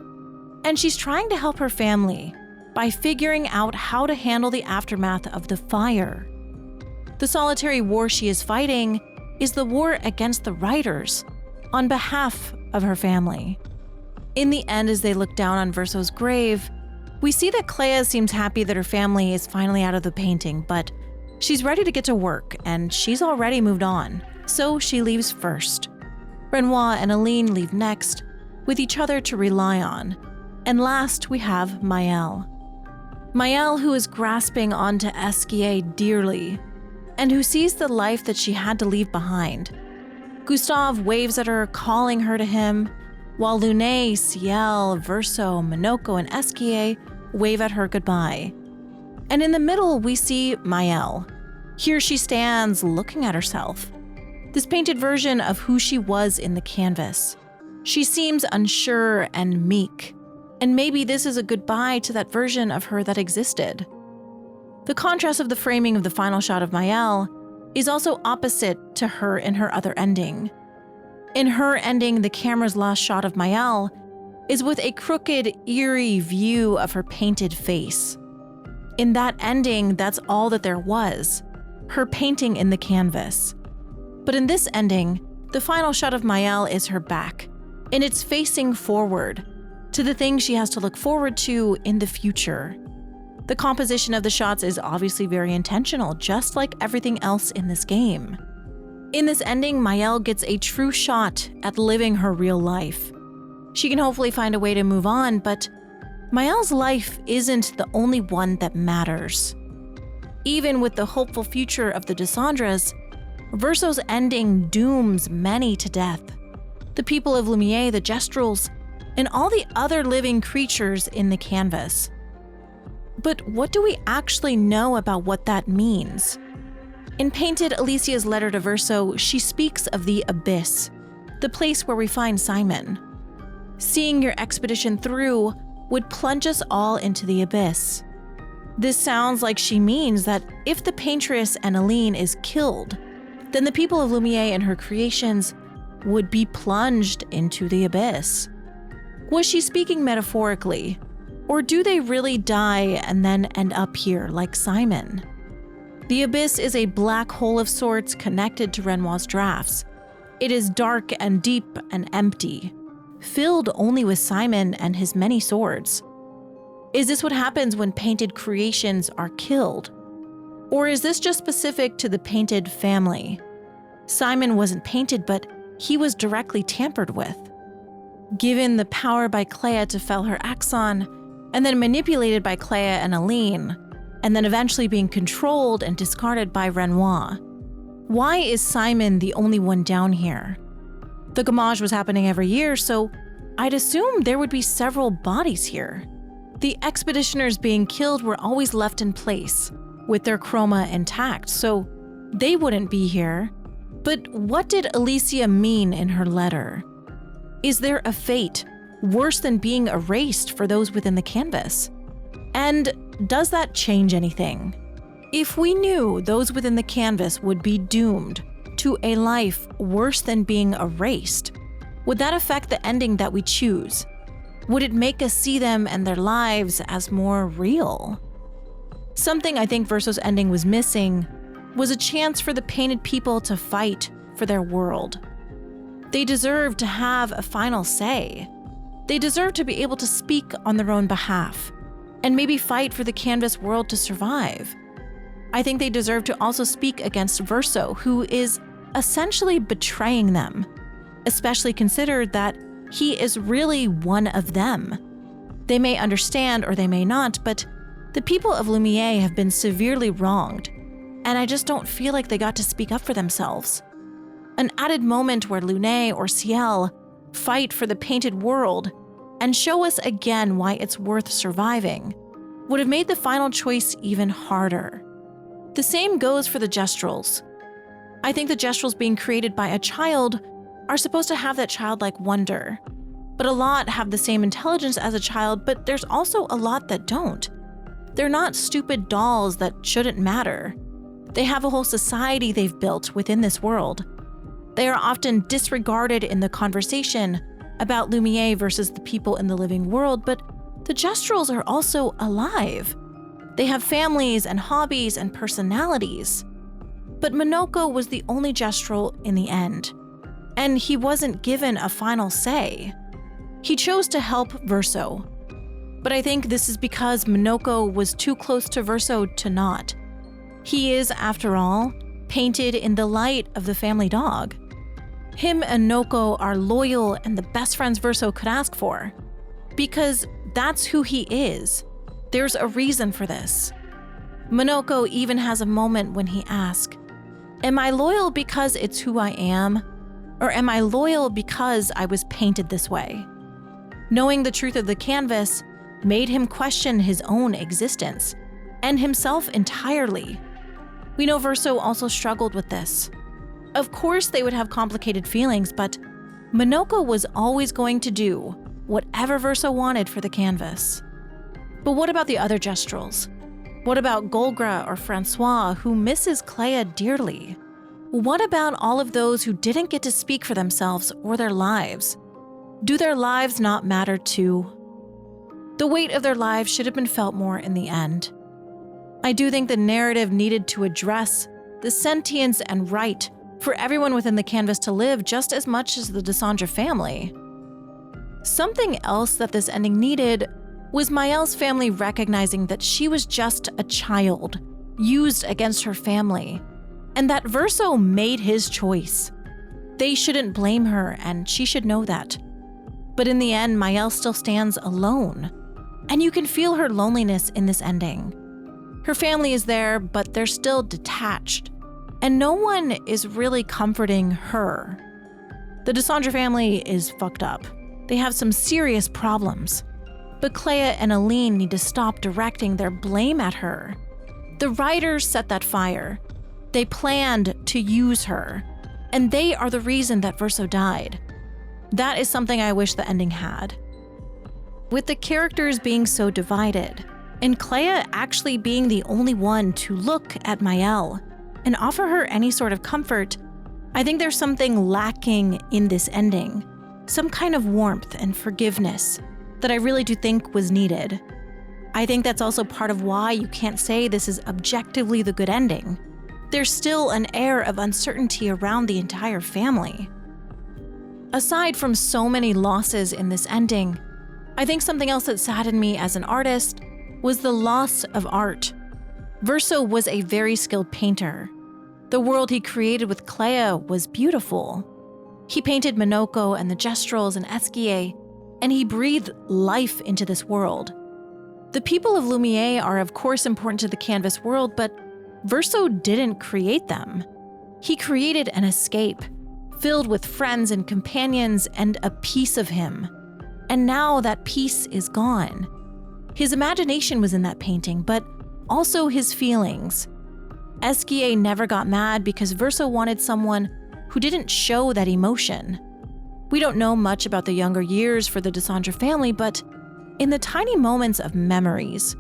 [SPEAKER 1] And she's trying to help her family by figuring out how to handle the aftermath of the fire. The solitary war she is fighting is the war against the writers on behalf of her family. In the end, as they look down on Verso's grave, we see that Clea seems happy that her family is finally out of the painting, but she's ready to get to work, and she's already moved on, so she leaves first. Renoir and Aline leave next, with each other to rely on. And last, we have Maelle. Maelle, who is grasping onto Esquier dearly, and who sees the life that she had to leave behind. Gustave waves at her, calling her to him, while Lune, Ciel, Verso, Minoko, and Esquier wave at her goodbye. And in the middle, we see Maelle. Here she stands, looking at herself. This painted version of who she was in the canvas. She seems unsure and meek, and maybe this is a goodbye to that version of her that existed. The contrast of the framing of the final shot of Maelle is also opposite to her in her other ending. In her ending, the camera's last shot of Maelle is with a crooked, eerie view of her painted face. In that ending, that's all that there was, her painting in the canvas. But in this ending, the final shot of Maelle is her back, and it's facing forward to the things she has to look forward to in the future. The composition of the shots is obviously very intentional, just like everything else in this game. In this ending, Maelle gets a true shot at living her real life. She can hopefully find a way to move on, but Maelle's life isn't the only one that matters. Even with the hopeful future of the Dysandras, Verso's ending dooms many to death. The people of Lumiere, the Gestrals, and all the other living creatures in the canvas. But what do we actually know about what that means? In Painted Alicia's letter to Verso, she speaks of the abyss, the place where we find Simon. Seeing your expedition through would plunge us all into the abyss. This sounds like she means that if the paintress and Aline is killed, then the people of Lumiere and her creations would be plunged into the abyss. Was she speaking metaphorically, or do they really die and then end up here like Simon? The abyss is a black hole of sorts connected to Renoir's drafts. It is dark and deep and empty, filled only with Simon and his many swords. Is this what happens when painted creations are killed? Or is this just specific to the painted family? Simon wasn't painted, but he was directly tampered with. Given the power by Clair to fell her axon, and then manipulated by Clair and Aline, and then eventually being controlled and discarded by Renoir. Why is Simon the only one down here? The Gamage was happening every year, so I'd assume there would be several bodies here. The expeditioners being killed were always left in place, with their chroma intact, so they wouldn't be here. But what did Alicia mean in her letter? Is there a fate worse than being erased for those within the canvas? And does that change anything? If we knew those within the canvas would be doomed to a life worse than being erased, would that affect the ending that we choose? Would it make us see them and their lives as more real? Something I think Verso's ending was missing was a chance for the painted people to fight for their world. They deserve to have a final say. They deserve to be able to speak on their own behalf and maybe fight for the canvas world to survive. I think they deserve to also speak against Verso, who is essentially betraying them, especially considered that he is really one of them. They may understand or they may not, but the people of Lumiere have been severely wronged, and I just don't feel like they got to speak up for themselves. An added moment where Lune or Ciel fight for the painted world and show us again why it's worth surviving would have made the final choice even harder. The same goes for the Gestrals. I think the Gestrals being created by a child are supposed to have that childlike wonder, but a lot have the same intelligence as a child, but there's also a lot that don't. They're not stupid dolls that shouldn't matter. They have a whole society they've built within this world. They are often disregarded in the conversation about Lumiere versus the people in the living world, but the Gestrals are also alive. They have families and hobbies and personalities. But Minoko was the only Gestral in the end, and he wasn't given a final say. He chose to help Verso, but I think this is because Minoko was too close to Verso to not. He is, after all, painted in the light of the family dog. Him and Noko are loyal and the best friends Verso could ask for, because that's who he is. There's a reason for this. Minoko even has a moment when he asks, "Am I loyal because it's who I am? Or am I loyal because I was painted this way?" Knowing the truth of the canvas made him question his own existence and himself entirely. We know Verso also struggled with this. Of course they would have complicated feelings, but Minoko was always going to do whatever Verso wanted for the canvas. But what about the other Gestrals? What about Golgra or Francois, who misses Clair dearly? What about all of those who didn't get to speak for themselves or their lives? Do their lives not matter too? The weight of their lives should have been felt more in the end. I do think the narrative needed to address the sentience and right for everyone within the canvas to live just as much as the Dysandra family. Something else that this ending needed Was Maelle's family recognizing that she was just a child, used against her family, and that Verso made his choice? They shouldn't blame her, and she should know that. But in the end, Maelle still stands alone, and you can feel her loneliness in this ending. Her family is there, but they're still detached, and no one is really comforting her. The Desandre family is fucked up. They have some serious problems. But Clair and Aline need to stop directing their blame at her. The writers set that fire. They planned to use her, and they are the reason that Verso died. That is something I wish the ending had. With the characters being so divided, and Clair actually being the only one to look at Maelle and offer her any sort of comfort, I think there's something lacking in this ending, some kind of warmth and forgiveness that I really do think was needed. I think that's also part of why you can't say this is objectively the good ending. There's still an air of uncertainty around the entire family. Aside from so many losses in this ending, I think something else that saddened me as an artist was the loss of art. Verso was a very skilled painter. The world he created with Clair was beautiful. He painted Monoko and the Gestrels and Esquier, and he breathed life into this world. The people of Lumiere are of course important to the canvas world, but Verso didn't create them. He created an escape, filled with friends and companions and a piece of him. And now that piece is gone. His imagination was in that painting, but also his feelings. Esquier never got mad because Verso wanted someone who didn't show that emotion. We don't know much about the younger years for the Desandre family, but in the tiny moments of memories,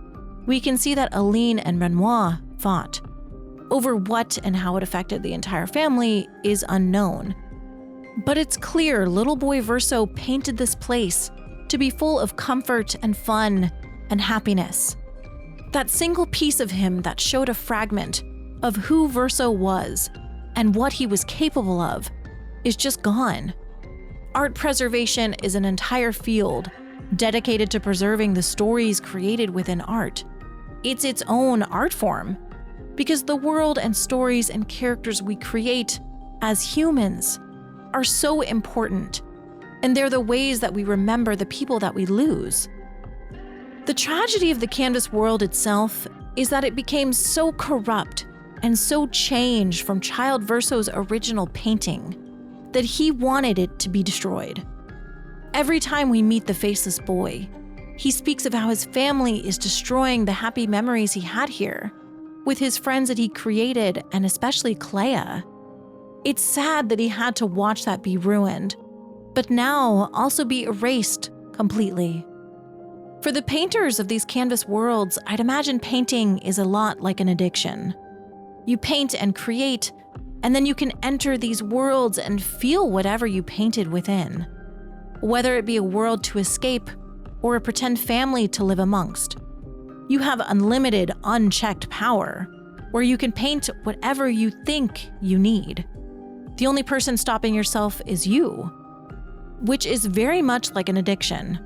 [SPEAKER 1] we can see that Aline and Renoir fought. Over what and how it affected the entire family is unknown. But it's clear little boy Verso painted this place to be full of comfort and fun and happiness. That single piece of him that showed a fragment of who Verso was and what he was capable of is just gone. Art preservation is an entire field dedicated to preserving the stories created within art. It's its own art form, because the world and stories and characters we create as humans are so important, and they're the ways that we remember the people that we lose. The tragedy of the canvas world itself is that it became so corrupt and so changed from Child Verso's original painting that he wanted it to be destroyed. Every time we meet the faceless boy, he speaks of how his family is destroying the happy memories he had here, with his friends that he created, and especially Clair. It's sad that he had to watch that be ruined, but now also be erased completely. For the painters of these canvas worlds, I'd imagine painting is a lot like an addiction. You paint and create, and then you can enter these worlds and feel whatever you painted within. Whether it be a world to escape or a pretend family to live amongst. You have unlimited, unchecked power, where you can paint whatever you think you need. The only person stopping yourself is you, which is very much like an addiction.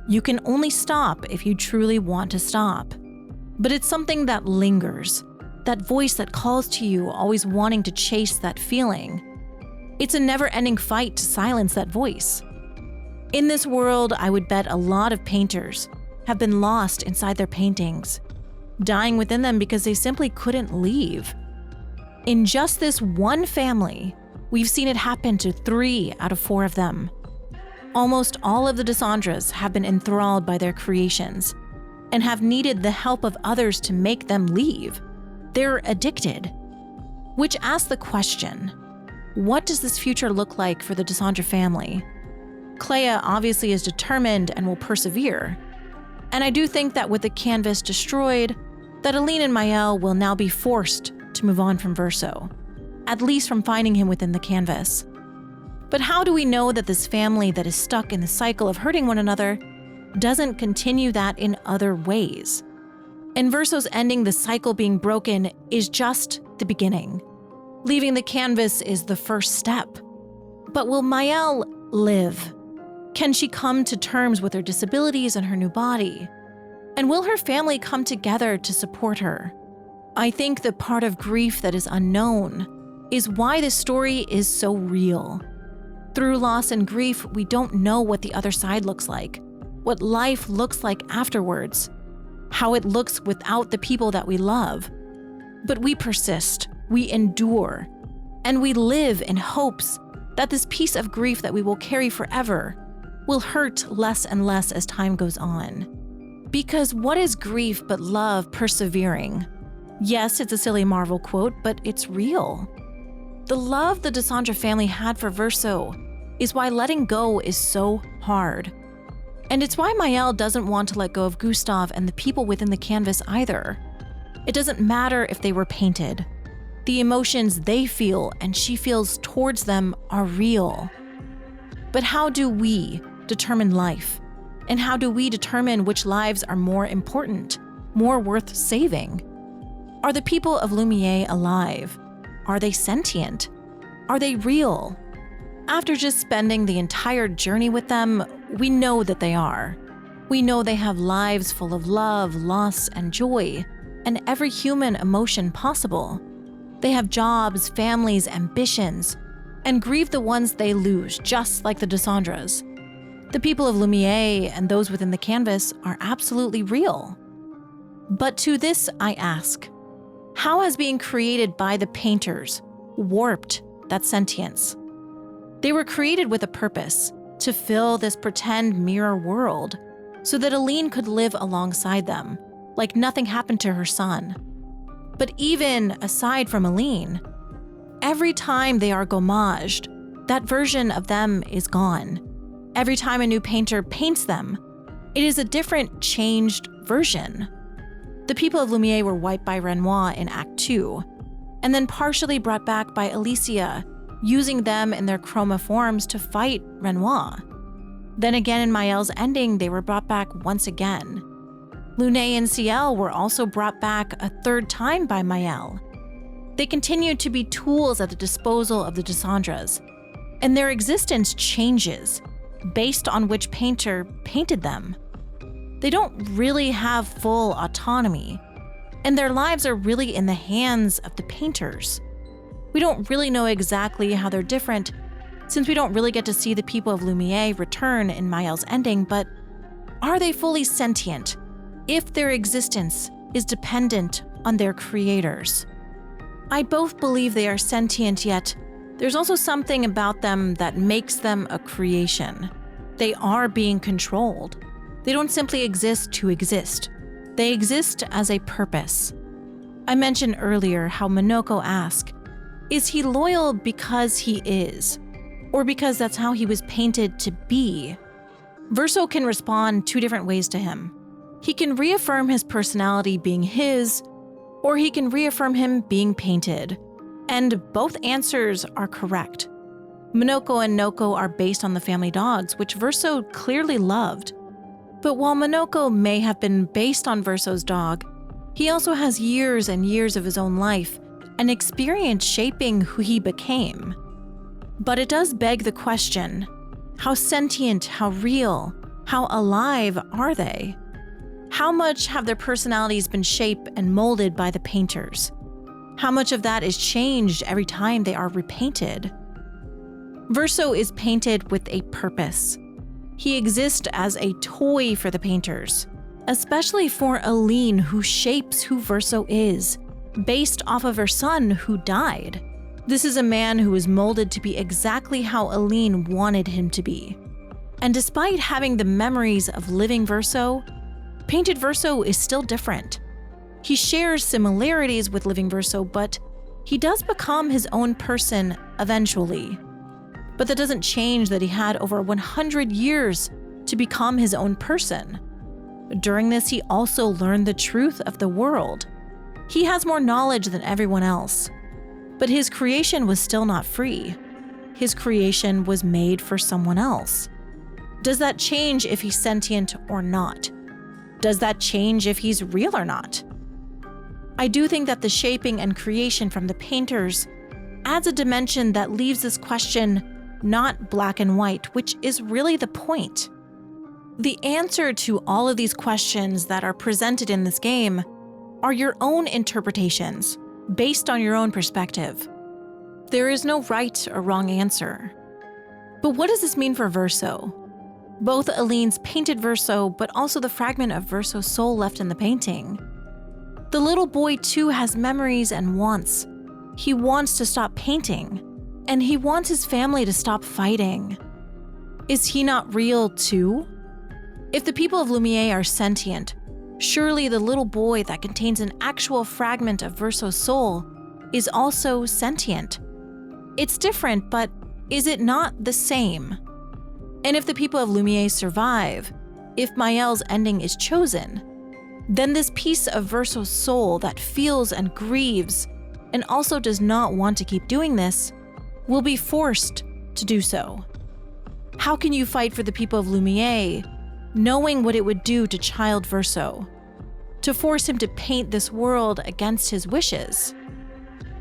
[SPEAKER 1] You can only stop if you truly want to stop. But it's something that lingers, that voice that calls to you, always wanting to chase that feeling. It's a never-ending fight to silence that voice. In this world, I would bet a lot of painters have been lost inside their paintings, dying within them because they simply couldn't leave. In just this one family, we've seen it happen to 3 out of 4 of them. Almost all of the Desandres have been enthralled by their creations and have needed the help of others to make them leave. They're addicted. Which asks the question, what does this future look like for the Desandre family? Clair obviously is determined and will persevere. And I do think that with the canvas destroyed, that Aline and Maelle will now be forced to move on from Verso, at least from finding him within the canvas. But how do we know that this family that is stuck in the cycle of hurting one another doesn't continue that in other ways? In Verso's ending, the cycle being broken is just the beginning. Leaving the canvas is the first step. But will Maelle live? Can she come to terms with her disabilities and her new body? And will her family come together to support her? I think the part of grief that is unknown is why this story is so real. Through loss and grief, we don't know what the other side looks like, what life looks like afterwards, how it looks without the people that we love. But we persist, we endure, and we live in hopes that this piece of grief that we will carry forever will hurt less and less as time goes on. Because what is grief but love persevering? Yes, it's a silly Marvel quote, but it's real. The love the Desandra family had for Verso is why letting go is so hard. And it's why Maelle doesn't want to let go of Gustav and the people within the canvas either. It doesn't matter if they were painted. The emotions they feel and she feels towards them are real. But how do we determine life? And how do we determine which lives are more important, more worth saving? Are the people of Lumiere alive? Are they sentient? Are they real? After just spending the entire journey with them, we know that they are. We know they have lives full of love, loss, and joy, and every human emotion possible. They have jobs, families, ambitions, and grieve the ones they lose, just like the Desandras. The people of Lumiere and those within the canvas are absolutely real. But to this I ask, how has being created by the painters warped that sentience? They were created with a purpose, to fill this pretend mirror world, so that Aline could live alongside them, like nothing happened to her son. But even aside from Aline, every time they are gommaged, that version of them is gone. Every time a new painter paints them, it is a different, changed version. The people of Lumiere were wiped by Renoir in Act 2, and then partially brought back by Alicia, using them in their chroma forms to fight Renoir. Then again in Maelle's ending, they were brought back once again. Lune and Ciel were also brought back a third time by Maelle. They continued to be tools at the disposal of the Desandras, and their existence changes based on which painter painted them. They don't really have full autonomy, and their lives are really in the hands of the painters. We don't really know exactly how they're different, since we don't really get to see the people of Lumiere return in Maelle's ending, but are they fully sentient if their existence is dependent on their creators? I both believe they are sentient, yet there's also something about them that makes them a creation. They are being controlled. They don't simply exist to exist. They exist as a purpose. I mentioned earlier how Minoko asked, is he loyal because he is, or because that's how he was painted to be? Verso can respond two different ways to him. He can reaffirm his personality being his, or he can reaffirm him being painted. And both answers are correct. Minoko and Noko are based on the family dogs, which Verso clearly loved. But while Minoko may have been based on Verso's dog, he also has years and years of his own life and experience shaping who he became. But it does beg the question, how sentient, how real, how alive are they? How much have their personalities been shaped and molded by the painters? How much of that is changed every time they are repainted? Verso is painted with a purpose. He exists as a toy for the painters, especially for Aline, who shapes who Verso is, based off of her son who died. This is a man who is molded to be exactly how Aline wanted him to be. And despite having the memories of living Verso, painted Verso is still different. He shares similarities with living Verso, but he does become his own person eventually. But that doesn't change that he had over 100 years to become his own person. During this, he also learned the truth of the world. He has more knowledge than everyone else. But his creation was still not free. His creation was made for someone else. Does that change if he's sentient or not? Does that change if he's real or not? I do think that the shaping and creation from the painters adds a dimension that leaves this question not black and white, which is really the point. The answer to all of these questions that are presented in this game are your own interpretations, based on your own perspective. There is no right or wrong answer. But what does this mean for Verso? Both Aline's painted Verso, but also the fragment of Verso's soul left in the painting. The little boy too has memories and wants. He wants to stop painting, and he wants his family to stop fighting. Is he not real too? If the people of Lumiere are sentient, surely the little boy that contains an actual fragment of Verso's soul is also sentient. It's different, but is it not the same? And if the people of Lumiere survive, if Maelle's ending is chosen, then this piece of Verso's soul that feels and grieves and also does not want to keep doing this will be forced to do so. How can you fight for the people of Lumiere, knowing what it would do to child Verso, to force him to paint this world against his wishes?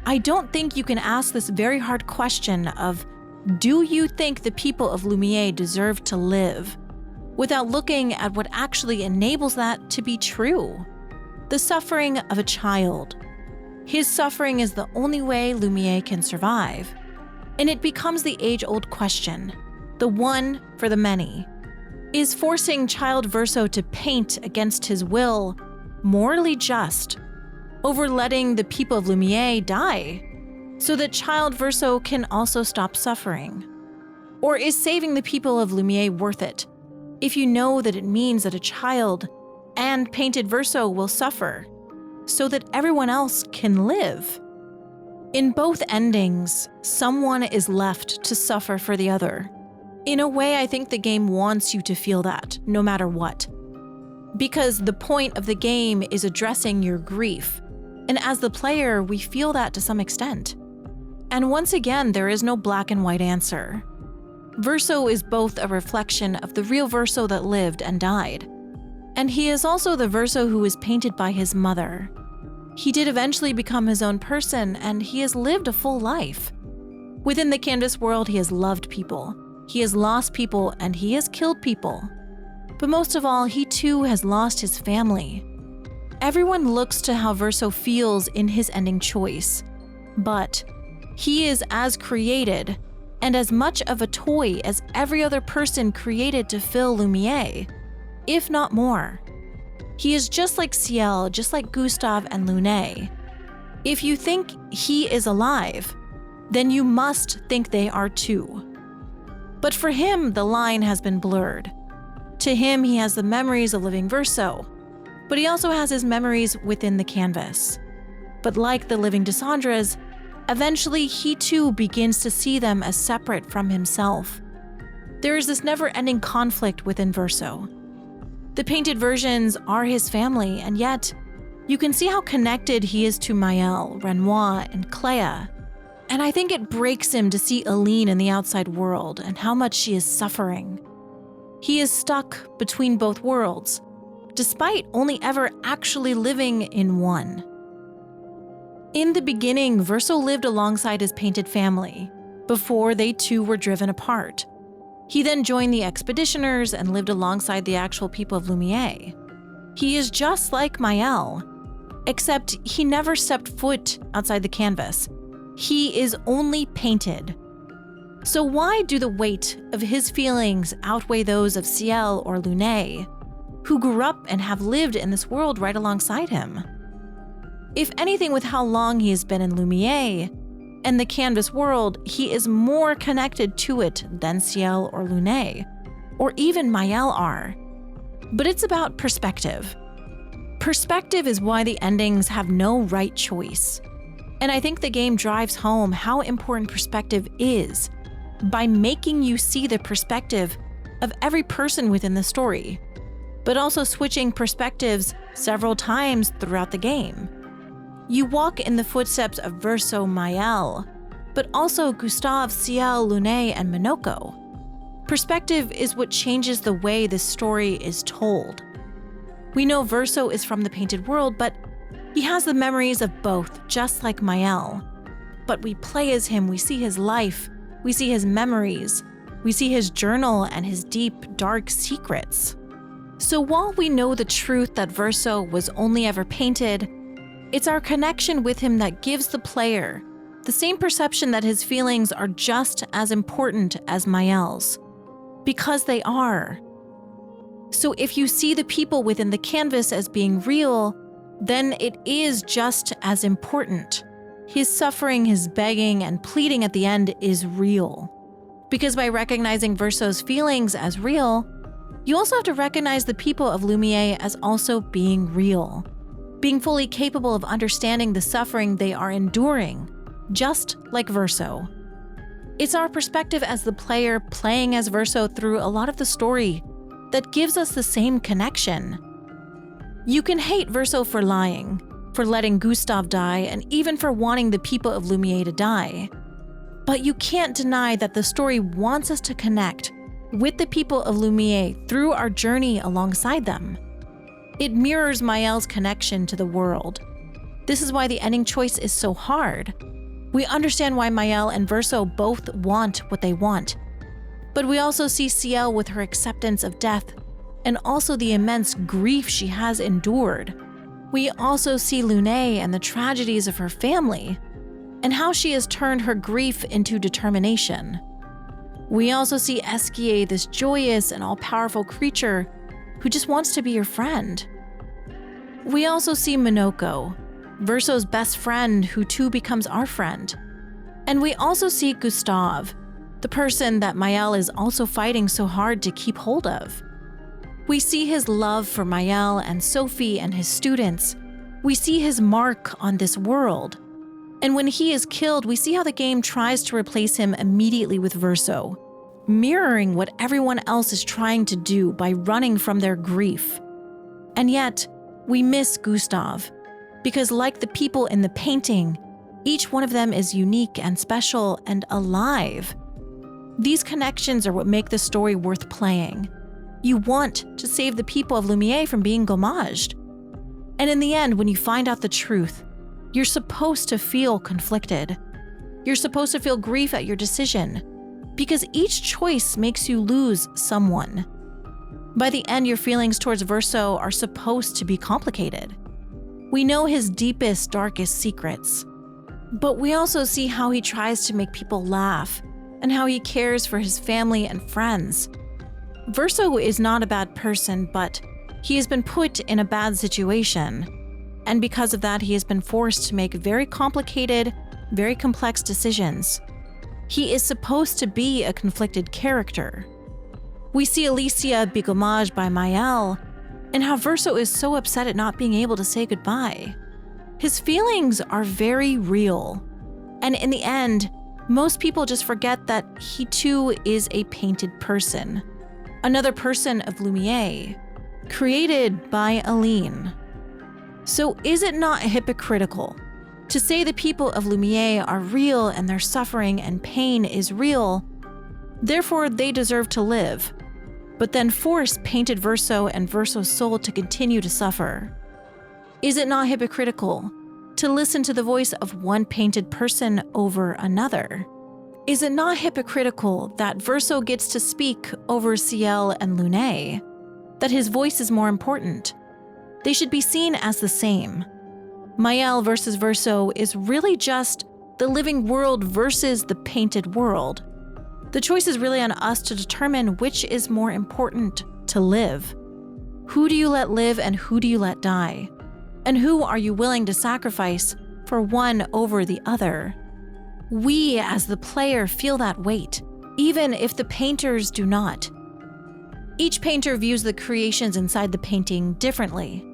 [SPEAKER 1] I don't think you can ask this very hard question of, do you think the people of Lumiere deserve to live, without looking at what actually enables that to be true? The suffering of a child. His suffering is the only way Lumiere can survive. And it becomes the age-old question, the one for the many. Is forcing child Verso to paint against his will morally just, over letting the people of Lumiere die, so that child Verso can also stop suffering? Or is saving the people of Lumiere worth it, if you know that it means that a child and painted Verso will suffer, so that everyone else can live? In both endings, someone is left to suffer for the other. In a way, I think the game wants you to feel that, no matter what. Because the point of the game is addressing your grief, and as the player, we feel that to some extent. And once again, there is no black and white answer. Verso is both a reflection of the real Verso that lived and died, and he is also the Verso who was painted by his mother. He did eventually become his own person, and he has lived a full life. Within the canvas world, he has loved people, he has lost people, and he has killed people. But most of all, he too has lost his family. Everyone looks to how Verso feels in his ending choice, but he is as created and as much of a toy as every other person created to fill Lumiere, if not more. He is just like Ciel, just like Gustave and Lune. If you think he is alive, then you must think they are too. But for him, the line has been blurred. To him, he has the memories of living Verso, but he also has his memories within the canvas. But like the living Dissandres, eventually he too begins to see them as separate from himself. There is this never-ending conflict within Verso. The painted versions are his family, and yet you can see how connected he is to Maelle, Renoir, and Clair. And I think it breaks him to see Aline in the outside world and how much she is suffering. He is stuck between both worlds, despite only ever actually living in one. In the beginning, Verso lived alongside his painted family, before they too were driven apart. He then joined the expeditioners and lived alongside the actual people of Lumiere. He is just like Maelle, except he never stepped foot outside the canvas. He is only painted. So why do the weight of his feelings outweigh those of Ciel or Lune, who grew up and have lived in this world right alongside him? If anything, with how long he has been in Lumiere and the canvas world, he is more connected to it than Ciel or Lune, or even Maelle are. But it's about perspective. Perspective is why the endings have no right choice. And I think the game drives home how important perspective is by making you see the perspective of every person within the story, but also switching perspectives several times throughout the game. You walk in the footsteps of Verso, Maelle, but also Gustave, Ciel, Lune, and Minoko. Perspective is what changes the way this story is told. We know Verso is from the painted world, but he has the memories of both, just like Maelle. But we play as him, we see his life, we see his memories, we see his journal and his deep, dark secrets. So while we know the truth that Verso was only ever painted, it's our connection with him that gives the player the same perception that his feelings are just as important as Maelle's, because they are. So if you see the people within the canvas as being real, then it is just as important. His suffering, his begging, and pleading at the end is real. Because by recognizing Verso's feelings as real, you also have to recognize the people of Lumiere as also being real, being fully capable of understanding the suffering they are enduring, just like Verso. It's our perspective as the player playing as Verso through a lot of the story that gives us the same connection. You can hate Verso for lying, for letting Gustave die, and even for wanting the people of Lumiere to die. But you can't deny that the story wants us to connect with the people of Lumiere through our journey alongside them. It mirrors Maelle's connection to the world. This is why the ending choice is so hard. We understand why Maelle and Verso both want what they want. But we also see Ciel with her acceptance of death and also the immense grief she has endured. We also see Lune and the tragedies of her family and how she has turned her grief into determination. We also see Esquier, this joyous and all-powerful creature who just wants to be your friend. We also see Minoko, Verso's best friend who too becomes our friend. And we also see Gustave, the person that Maelle is also fighting so hard to keep hold of. We see his love for Maelle and Sophie and his students. We see his mark on this world. And when he is killed, we see how the game tries to replace him immediately with Verso, mirroring what everyone else is trying to do by running from their grief. And yet, we miss Gustave, because like the people in the painting, each one of them is unique and special and alive. These connections are what make the story worth playing. You want to save the people of Lumiere from being gommaged. And in the end, when you find out the truth, you're supposed to feel conflicted. You're supposed to feel grief at your decision, because each choice makes you lose someone. By the end, your feelings towards Verso are supposed to be complicated. We know his deepest, darkest secrets, but we also see how he tries to make people laugh and how he cares for his family and friends. Verso is not a bad person, but he has been put in a bad situation. And because of that, he has been forced to make very complicated, very complex decisions. He is supposed to be a conflicted character. We see Alicia be gommaged by Maelle, and how Verso is so upset at not being able to say goodbye. His feelings are very real. And in the end, most people just forget that he too is a painted person. Another person of Lumiere, created by Aline. So is it not hypocritical to say the people of Lumiere are real and their suffering and pain is real, therefore they deserve to live, but then force painted Verso and Verso's soul to continue to suffer? Is it not hypocritical to listen to the voice of one painted person over another? Is it not hypocritical that Verso gets to speak over Ciel and Lune? That his voice is more important? They should be seen as the same. Maelle versus Verso is really just the living world versus the painted world. The choice is really on us to determine which is more important to live. Who do you let live and who do you let die? And who are you willing to sacrifice for one over the other? We, as the player, feel that weight, even if the painters do not. Each painter views the creations inside the painting differently.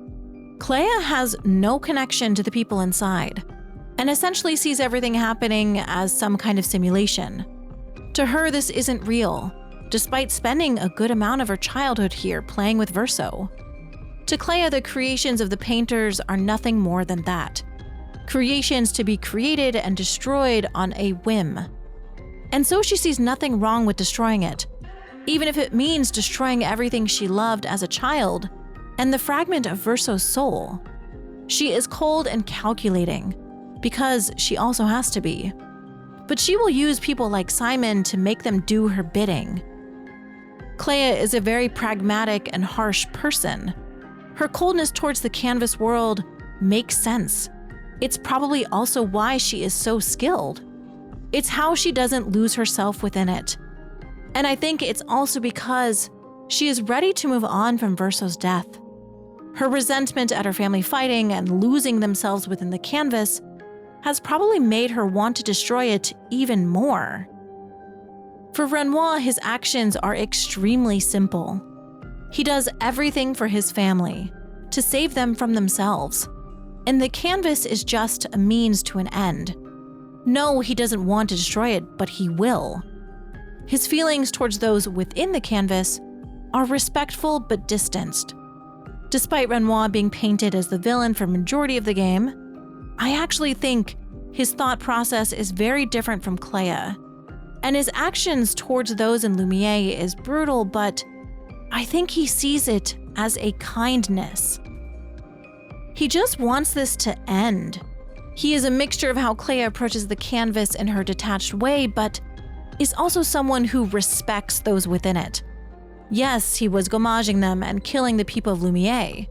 [SPEAKER 1] Clair has no connection to the people inside, and essentially sees everything happening as some kind of simulation. To her, this isn't real, despite spending a good amount of her childhood here playing with Verso. To Clair, the creations of the painters are nothing more than that. Creations to be created and destroyed on a whim. And so she sees nothing wrong with destroying it, even if it means destroying everything she loved as a child and the fragment of Verso's soul. She is cold and calculating, because she also has to be. But she will use people like Simon to make them do her bidding. Clair is a very pragmatic and harsh person. Her coldness towards the canvas world makes sense. It's probably also why she is so skilled. It's how she doesn't lose herself within it. And I think it's also because she is ready to move on from Verso's death. Her resentment at her family fighting and losing themselves within the canvas has probably made her want to destroy it even more. For Renoir, his actions are extremely simple. He does everything for his family, to save them from themselves. And the canvas is just a means to an end. No, he doesn't want to destroy it, but he will. His feelings towards those within the canvas are respectful but distanced. Despite Renoir being painted as the villain for majority of the game, I actually think his thought process is very different from Clair. And his actions towards those in Lumiere is brutal, but I think he sees it as a kindness. He just wants this to end. He is a mixture of how Clair approaches the canvas in her detached way, but is also someone who respects those within it. Yes, he was gommaging them and killing the people of Lumiere,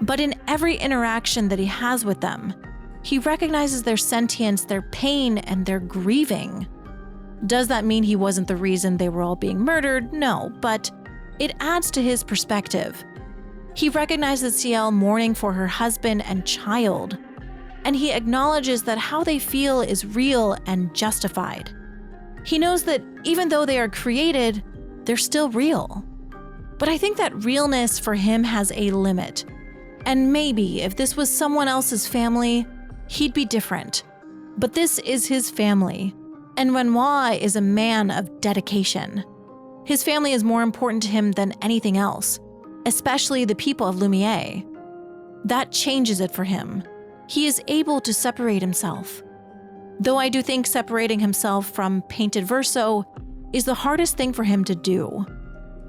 [SPEAKER 1] but in every interaction that he has with them, he recognizes their sentience, their pain, and their grieving. Does that mean he wasn't the reason they were all being murdered? No, but it adds to his perspective. He recognizes Ciel mourning for her husband and child, and he acknowledges that how they feel is real and justified. He knows that even though they are created, they're still real. But I think that realness for him has a limit. And maybe if this was someone else's family, he'd be different. But this is his family, and Renoir is a man of dedication. His family is more important to him than anything else, especially the people of Lumiere. That changes it for him. He is able to separate himself. Though I do think separating himself from painted Verso is the hardest thing for him to do.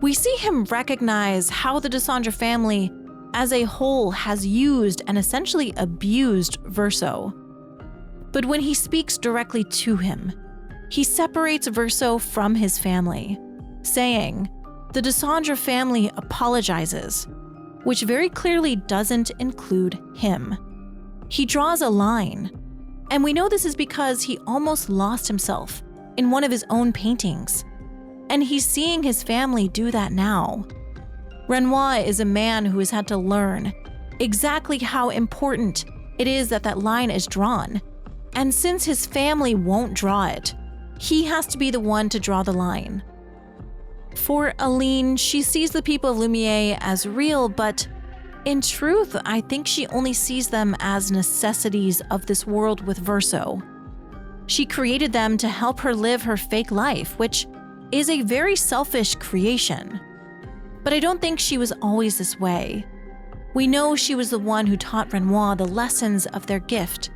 [SPEAKER 1] We see him recognize how the Desandre family as a whole has used and essentially abused Verso. But when he speaks directly to him, he separates Verso from his family, saying, "The Desandre family apologizes," which very clearly doesn't include him. He draws a line, and we know this is because he almost lost himself in one of his own paintings, and he's seeing his family do that now. Renoir is a man who has had to learn exactly how important it is that that line is drawn, and since his family won't draw it, he has to be the one to draw the line. For Aline, she sees the people of Lumiere as real, but in truth, I think she only sees them as necessities of this world with Verso. She created them to help her live her fake life, which is a very selfish creation. But I don't think she was always this way. We know she was the one who taught Renoir the lessons of their gift,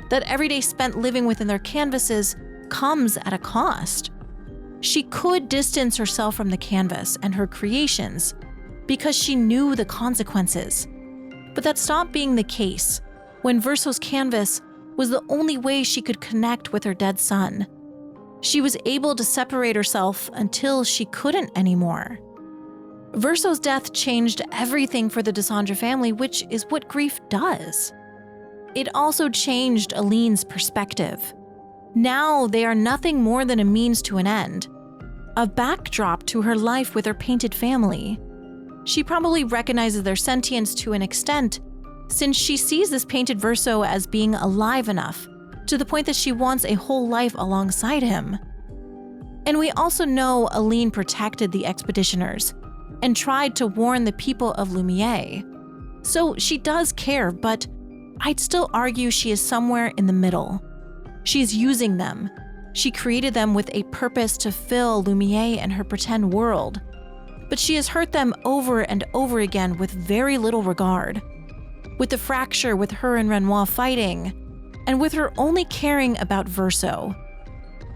[SPEAKER 1] that every day spent living within their canvases comes at a cost. She could distance herself from the canvas and her creations because she knew the consequences. But that stopped being the case when Verso's canvas was the only way she could connect with her dead son. She was able to separate herself until she couldn't anymore. Verso's death changed everything for the Desandre family, which is what grief does. It also changed Aline's perspective. Now they are nothing more than a means to an end, a backdrop to her life with her painted family. She probably recognizes their sentience to an extent, since she sees this painted Verso as being alive enough to the point that she wants a whole life alongside him. And we also know Aline protected the expeditioners and tried to warn the people of Lumiere. So she does care, but I'd still argue she is somewhere in the middle. She's using them. She created them with a purpose to fill Lumiere and her pretend world. But she has hurt them over and over again with very little regard. With the fracture with her and Renoir fighting, and with her only caring about Verso.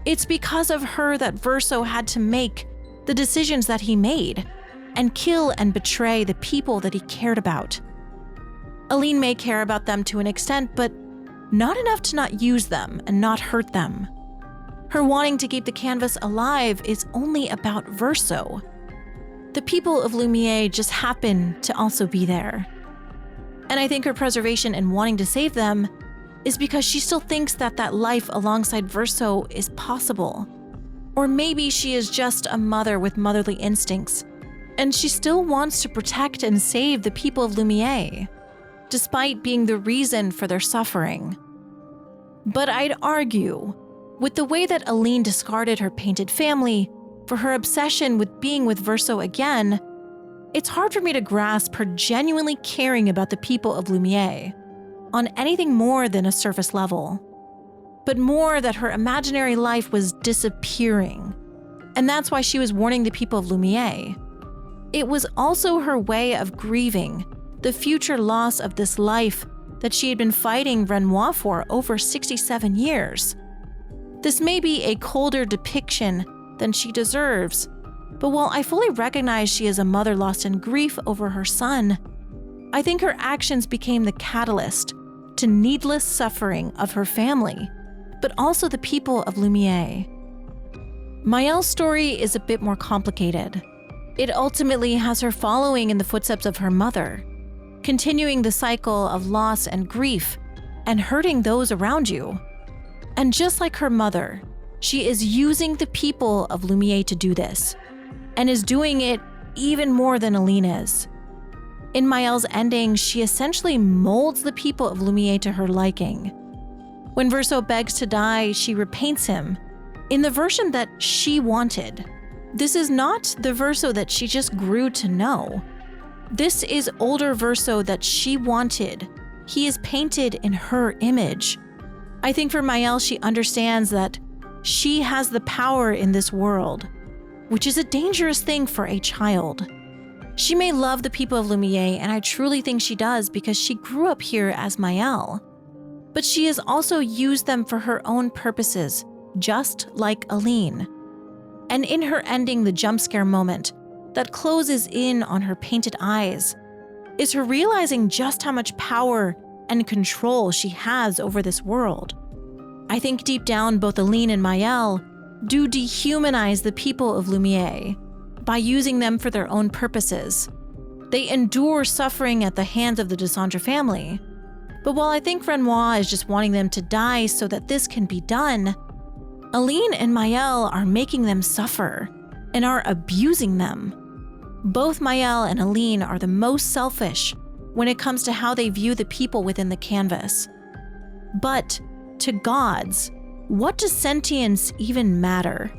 [SPEAKER 1] It's because of her that Verso had to make the decisions that he made, and kill and betray the people that he cared about. Aline may care about them to an extent, but not enough to not use them and not hurt them. Her wanting to keep the canvas alive is only about Verso. The people of Lumiere just happen to also be there. And I think her preservation and wanting to save them is because she still thinks that that life alongside Verso is possible. Or maybe she is just a mother with motherly instincts, and she still wants to protect and save the people of Lumiere, despite being the reason for their suffering. But I'd argue, with the way that Aline discarded her painted family for her obsession with being with Verso again, it's hard for me to grasp her genuinely caring about the people of Lumiere on anything more than a surface level, but more that her imaginary life was disappearing, and that's why she was warning the people of Lumiere. It was also her way of grieving the future loss of this life that she had been fighting Renoir for over 67 years. This may be a colder depiction than she deserves, but while I fully recognize she is a mother lost in grief over her son, I think her actions became the catalyst to needless suffering of her family, but also the people of Lumiere. Maelle's story is a bit more complicated. It ultimately has her following in the footsteps of her mother, continuing the cycle of loss and grief and hurting those around you. And just like her mother, she is using the people of Lumiere to do this, and is doing it even more than Aline is. In Maelle's ending, she essentially molds the people of Lumiere to her liking. When Verso begs to die, she repaints him in the version that she wanted. This is not the Verso that she just grew to know. This is older Verso that she wanted. He is painted in her image. I think for Maelle, she understands that she has the power in this world, which is a dangerous thing for a child. She may love the people of Lumiere, and I truly think she does because she grew up here as Maelle. But she has also used them for her own purposes, just like Aline. And in her ending, the jump scare moment that closes in on her painted eyes is her realizing just how much power and control she has over this world. I think deep down, both Aline and Maelle do dehumanize the people of Lumiere by using them for their own purposes. They endure suffering at the hands of the Descendre family. But while I think Renoir is just wanting them to die so that this can be done, Aline and Maelle are making them suffer and are abusing them. Both Maelle and Aline are the most selfish when it comes to how they view the people within the canvas. But to gods, what does sentience even matter?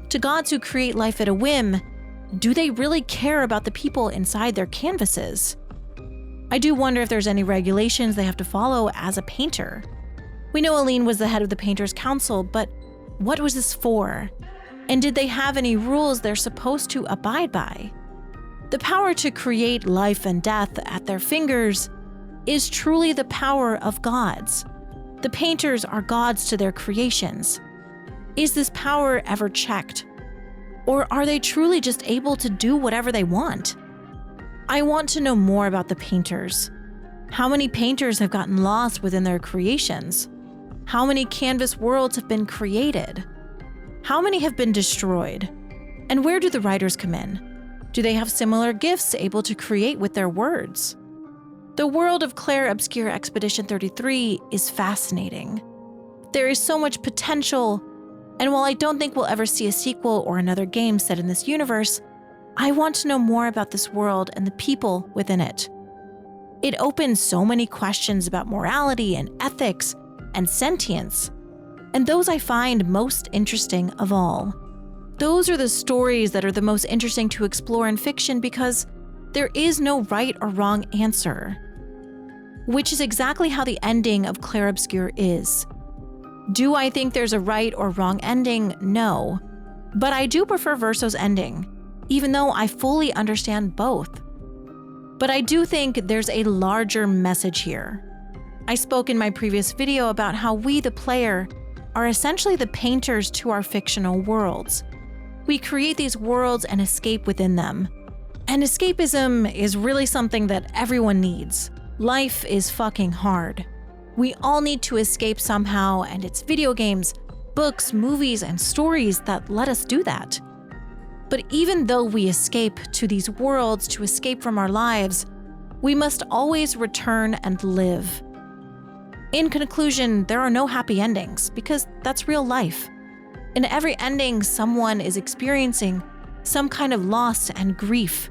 [SPEAKER 1] To gods who create life at a whim, do they really care about the people inside their canvases? I do wonder if there's any regulations they have to follow as a painter. We know Aline was the head of the Painters' Council, but what was this for? And did they have any rules they're supposed to abide by? The power to create life and death at their fingers is truly the power of gods. The painters are gods to their creations. Is this power ever checked? Or are they truly just able to do whatever they want? I want to know more about the painters. How many painters have gotten lost within their creations? How many canvas worlds have been created? How many have been destroyed? And where do the writers come in? Do they have similar gifts able to create with their words? The world of Clair Obscur Expedition 33 is fascinating. There is so much potential, and while I don't think we'll ever see a sequel or another game set in this universe, I want to know more about this world and the people within it. It opens so many questions about morality and ethics and sentience, and those I find most interesting of all. Those are the stories that are the most interesting to explore in fiction because there is no right or wrong answer, which is exactly how the ending of Clair Obscur is. Do I think there's a right or wrong ending? No. But I do prefer Verso's ending, even though I fully understand both. But I do think there's a larger message here. I spoke in my previous video about how we, the player, are essentially the painters to our fictional worlds. We create these worlds and escape within them. And escapism is really something that everyone needs. Life is fucking hard. We all need to escape somehow, and it's video games, books, movies, and stories that let us do that. But even though we escape to these worlds to escape from our lives, we must always return and live. In conclusion, there are no happy endings because that's real life. In every ending, someone is experiencing some kind of loss and grief,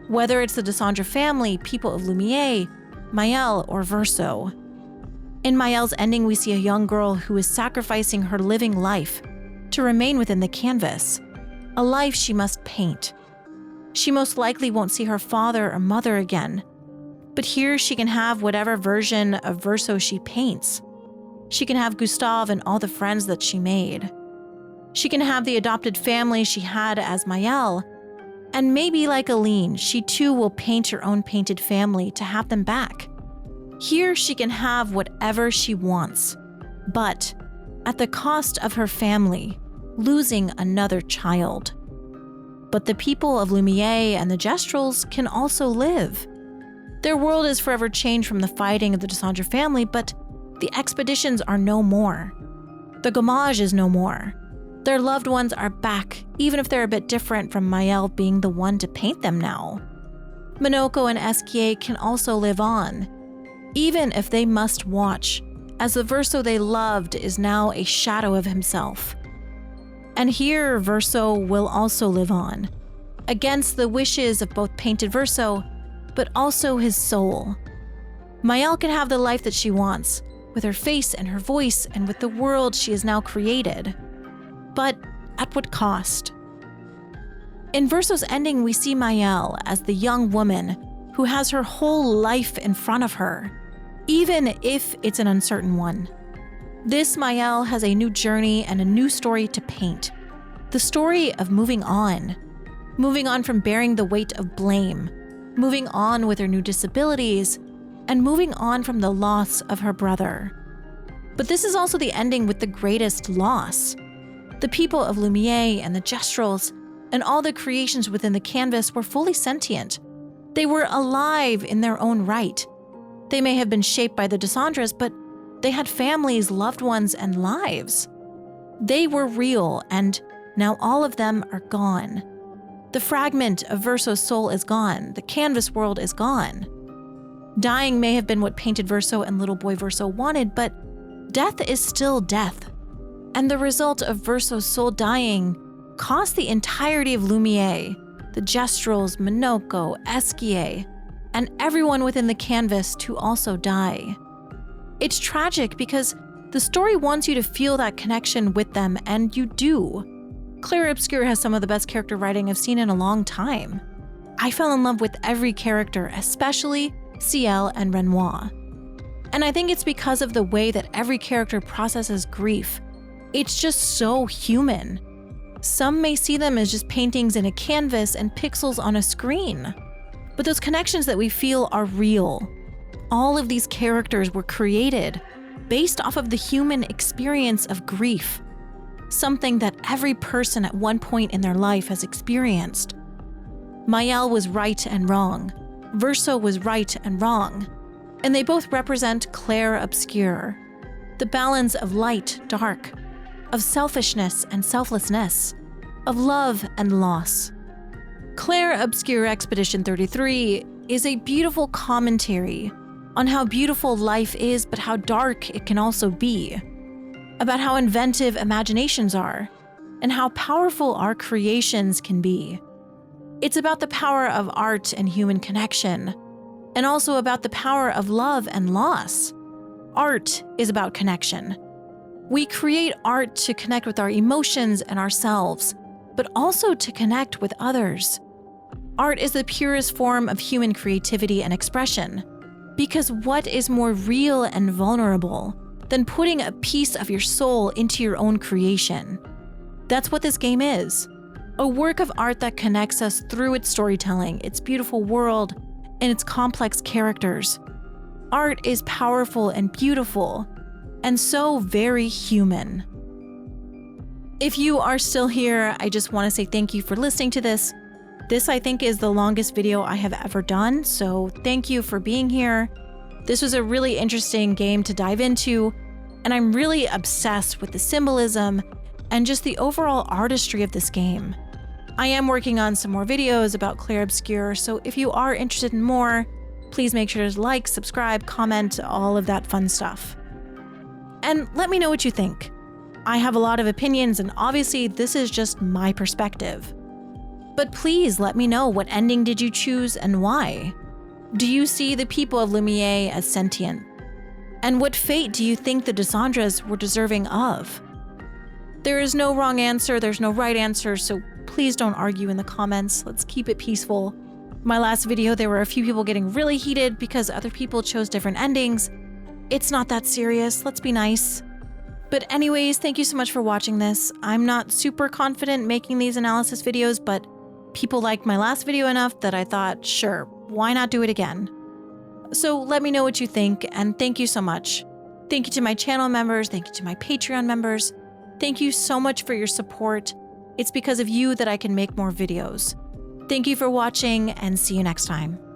[SPEAKER 1] whether it's the Dysandra family, people of Lumiere, Maelle, or Verso. In Maelle's ending, we see a young girl who is sacrificing her living life to remain within the canvas, a life she must paint. She most likely won't see her father or mother again, but here she can have whatever version of Verso she paints. She can have Gustave and all the friends that she made. She can have the adopted family she had as Maelle, and maybe like Aline, she too will paint her own painted family to have them back. Here she can have whatever she wants, but at the cost of her family, losing another child. But the people of Lumiere and the Gestrels can also live. Their world is forever changed from the fighting of the Dysandra family, but the expeditions are no more. The gommage is no more. Their loved ones are back, even if they're a bit different from Maelle being the one to paint them now. Minoko and Esquier can also live on, even if they must watch, as the Verso they loved is now a shadow of himself. And here, Verso will also live on, against the wishes of both painted Verso, but also his soul. Maelle can have the life that she wants, with her face and her voice and with the world she has now created. But at what cost? In Verso's ending, we see Maelle as the young woman who has her whole life in front of her, even if it's an uncertain one. This Maelle has a new journey and a new story to paint. The story of moving on from bearing the weight of blame, moving on with her new disabilities, and moving on from the loss of her brother. But this is also the ending with the greatest loss. The people of Lumiere and the Gestrels and all the creations within the canvas were fully sentient. They were alive in their own right. They may have been shaped by the Dysandras, but they had families, loved ones, and lives. They were real, and now all of them are gone. The fragment of Verso's soul is gone. The canvas world is gone. Dying may have been what painted Verso and little boy Verso wanted, but death is still death. And the result of Verso's soul dying cost the entirety of Lumiere, the Gestrels, Minoko, Esquier, and everyone within the canvas to also die. It's tragic because the story wants you to feel that connection with them, and you do. Clair Obscur has some of the best character writing I've seen in a long time. I fell in love with every character, especially Ciel and Renoir. And I think it's because of the way that every character processes grief. It's just so human. Some may see them as just paintings in a canvas and pixels on a screen. But those connections that we feel are real. All of these characters were created based off of the human experience of grief, something that every person at one point in their life has experienced. Maelle was right and wrong. Verso was right and wrong. And they both represent Clair Obscur, the balance of light, dark, of selfishness and selflessness, of love and loss. Clair Obscur Expedition 33 is a beautiful commentary on how beautiful life is, but how dark it can also be, about how inventive imaginations are, and how powerful our creations can be. It's about the power of art and human connection, and also about the power of love and loss. Art is about connection. We create art to connect with our emotions and ourselves, but also to connect with others. Art is the purest form of human creativity and expression, because what is more real and vulnerable than putting a piece of your soul into your own creation? That's what this game is. A work of art that connects us through its storytelling, its beautiful world, and its complex characters. Art is powerful and beautiful, and so very human. If you are still here, I just want to say thank you for listening to this. This, I think, is the longest video I have ever done, so thank you for being here. This was a really interesting game to dive into, and I'm really obsessed with the symbolism and just the overall artistry of this game. I am working on some more videos about Clair Obscur, so if you are interested in more, please make sure to like, subscribe, comment, all of that fun stuff. And let me know what you think. I have a lot of opinions, and obviously this is just my perspective. But please let me know, what ending did you choose and why? Do you see the people of Lumiere as sentient? And what fate do you think the Dissandras were deserving of? There is no wrong answer, there's no right answer, so please don't argue in the comments. Let's keep it peaceful. My last video, there were a few people getting really heated because other people chose different endings. It's not that serious, let's be nice. But anyways, thank you so much for watching this. I'm not super confident making these analysis videos, but people liked my last video enough that I thought, sure, why not do it again? So let me know what you think, and thank you so much. Thank you to my channel members, thank you to my Patreon members. Thank you so much for your support. It's because of you that I can make more videos. Thank you for watching, and see you next time.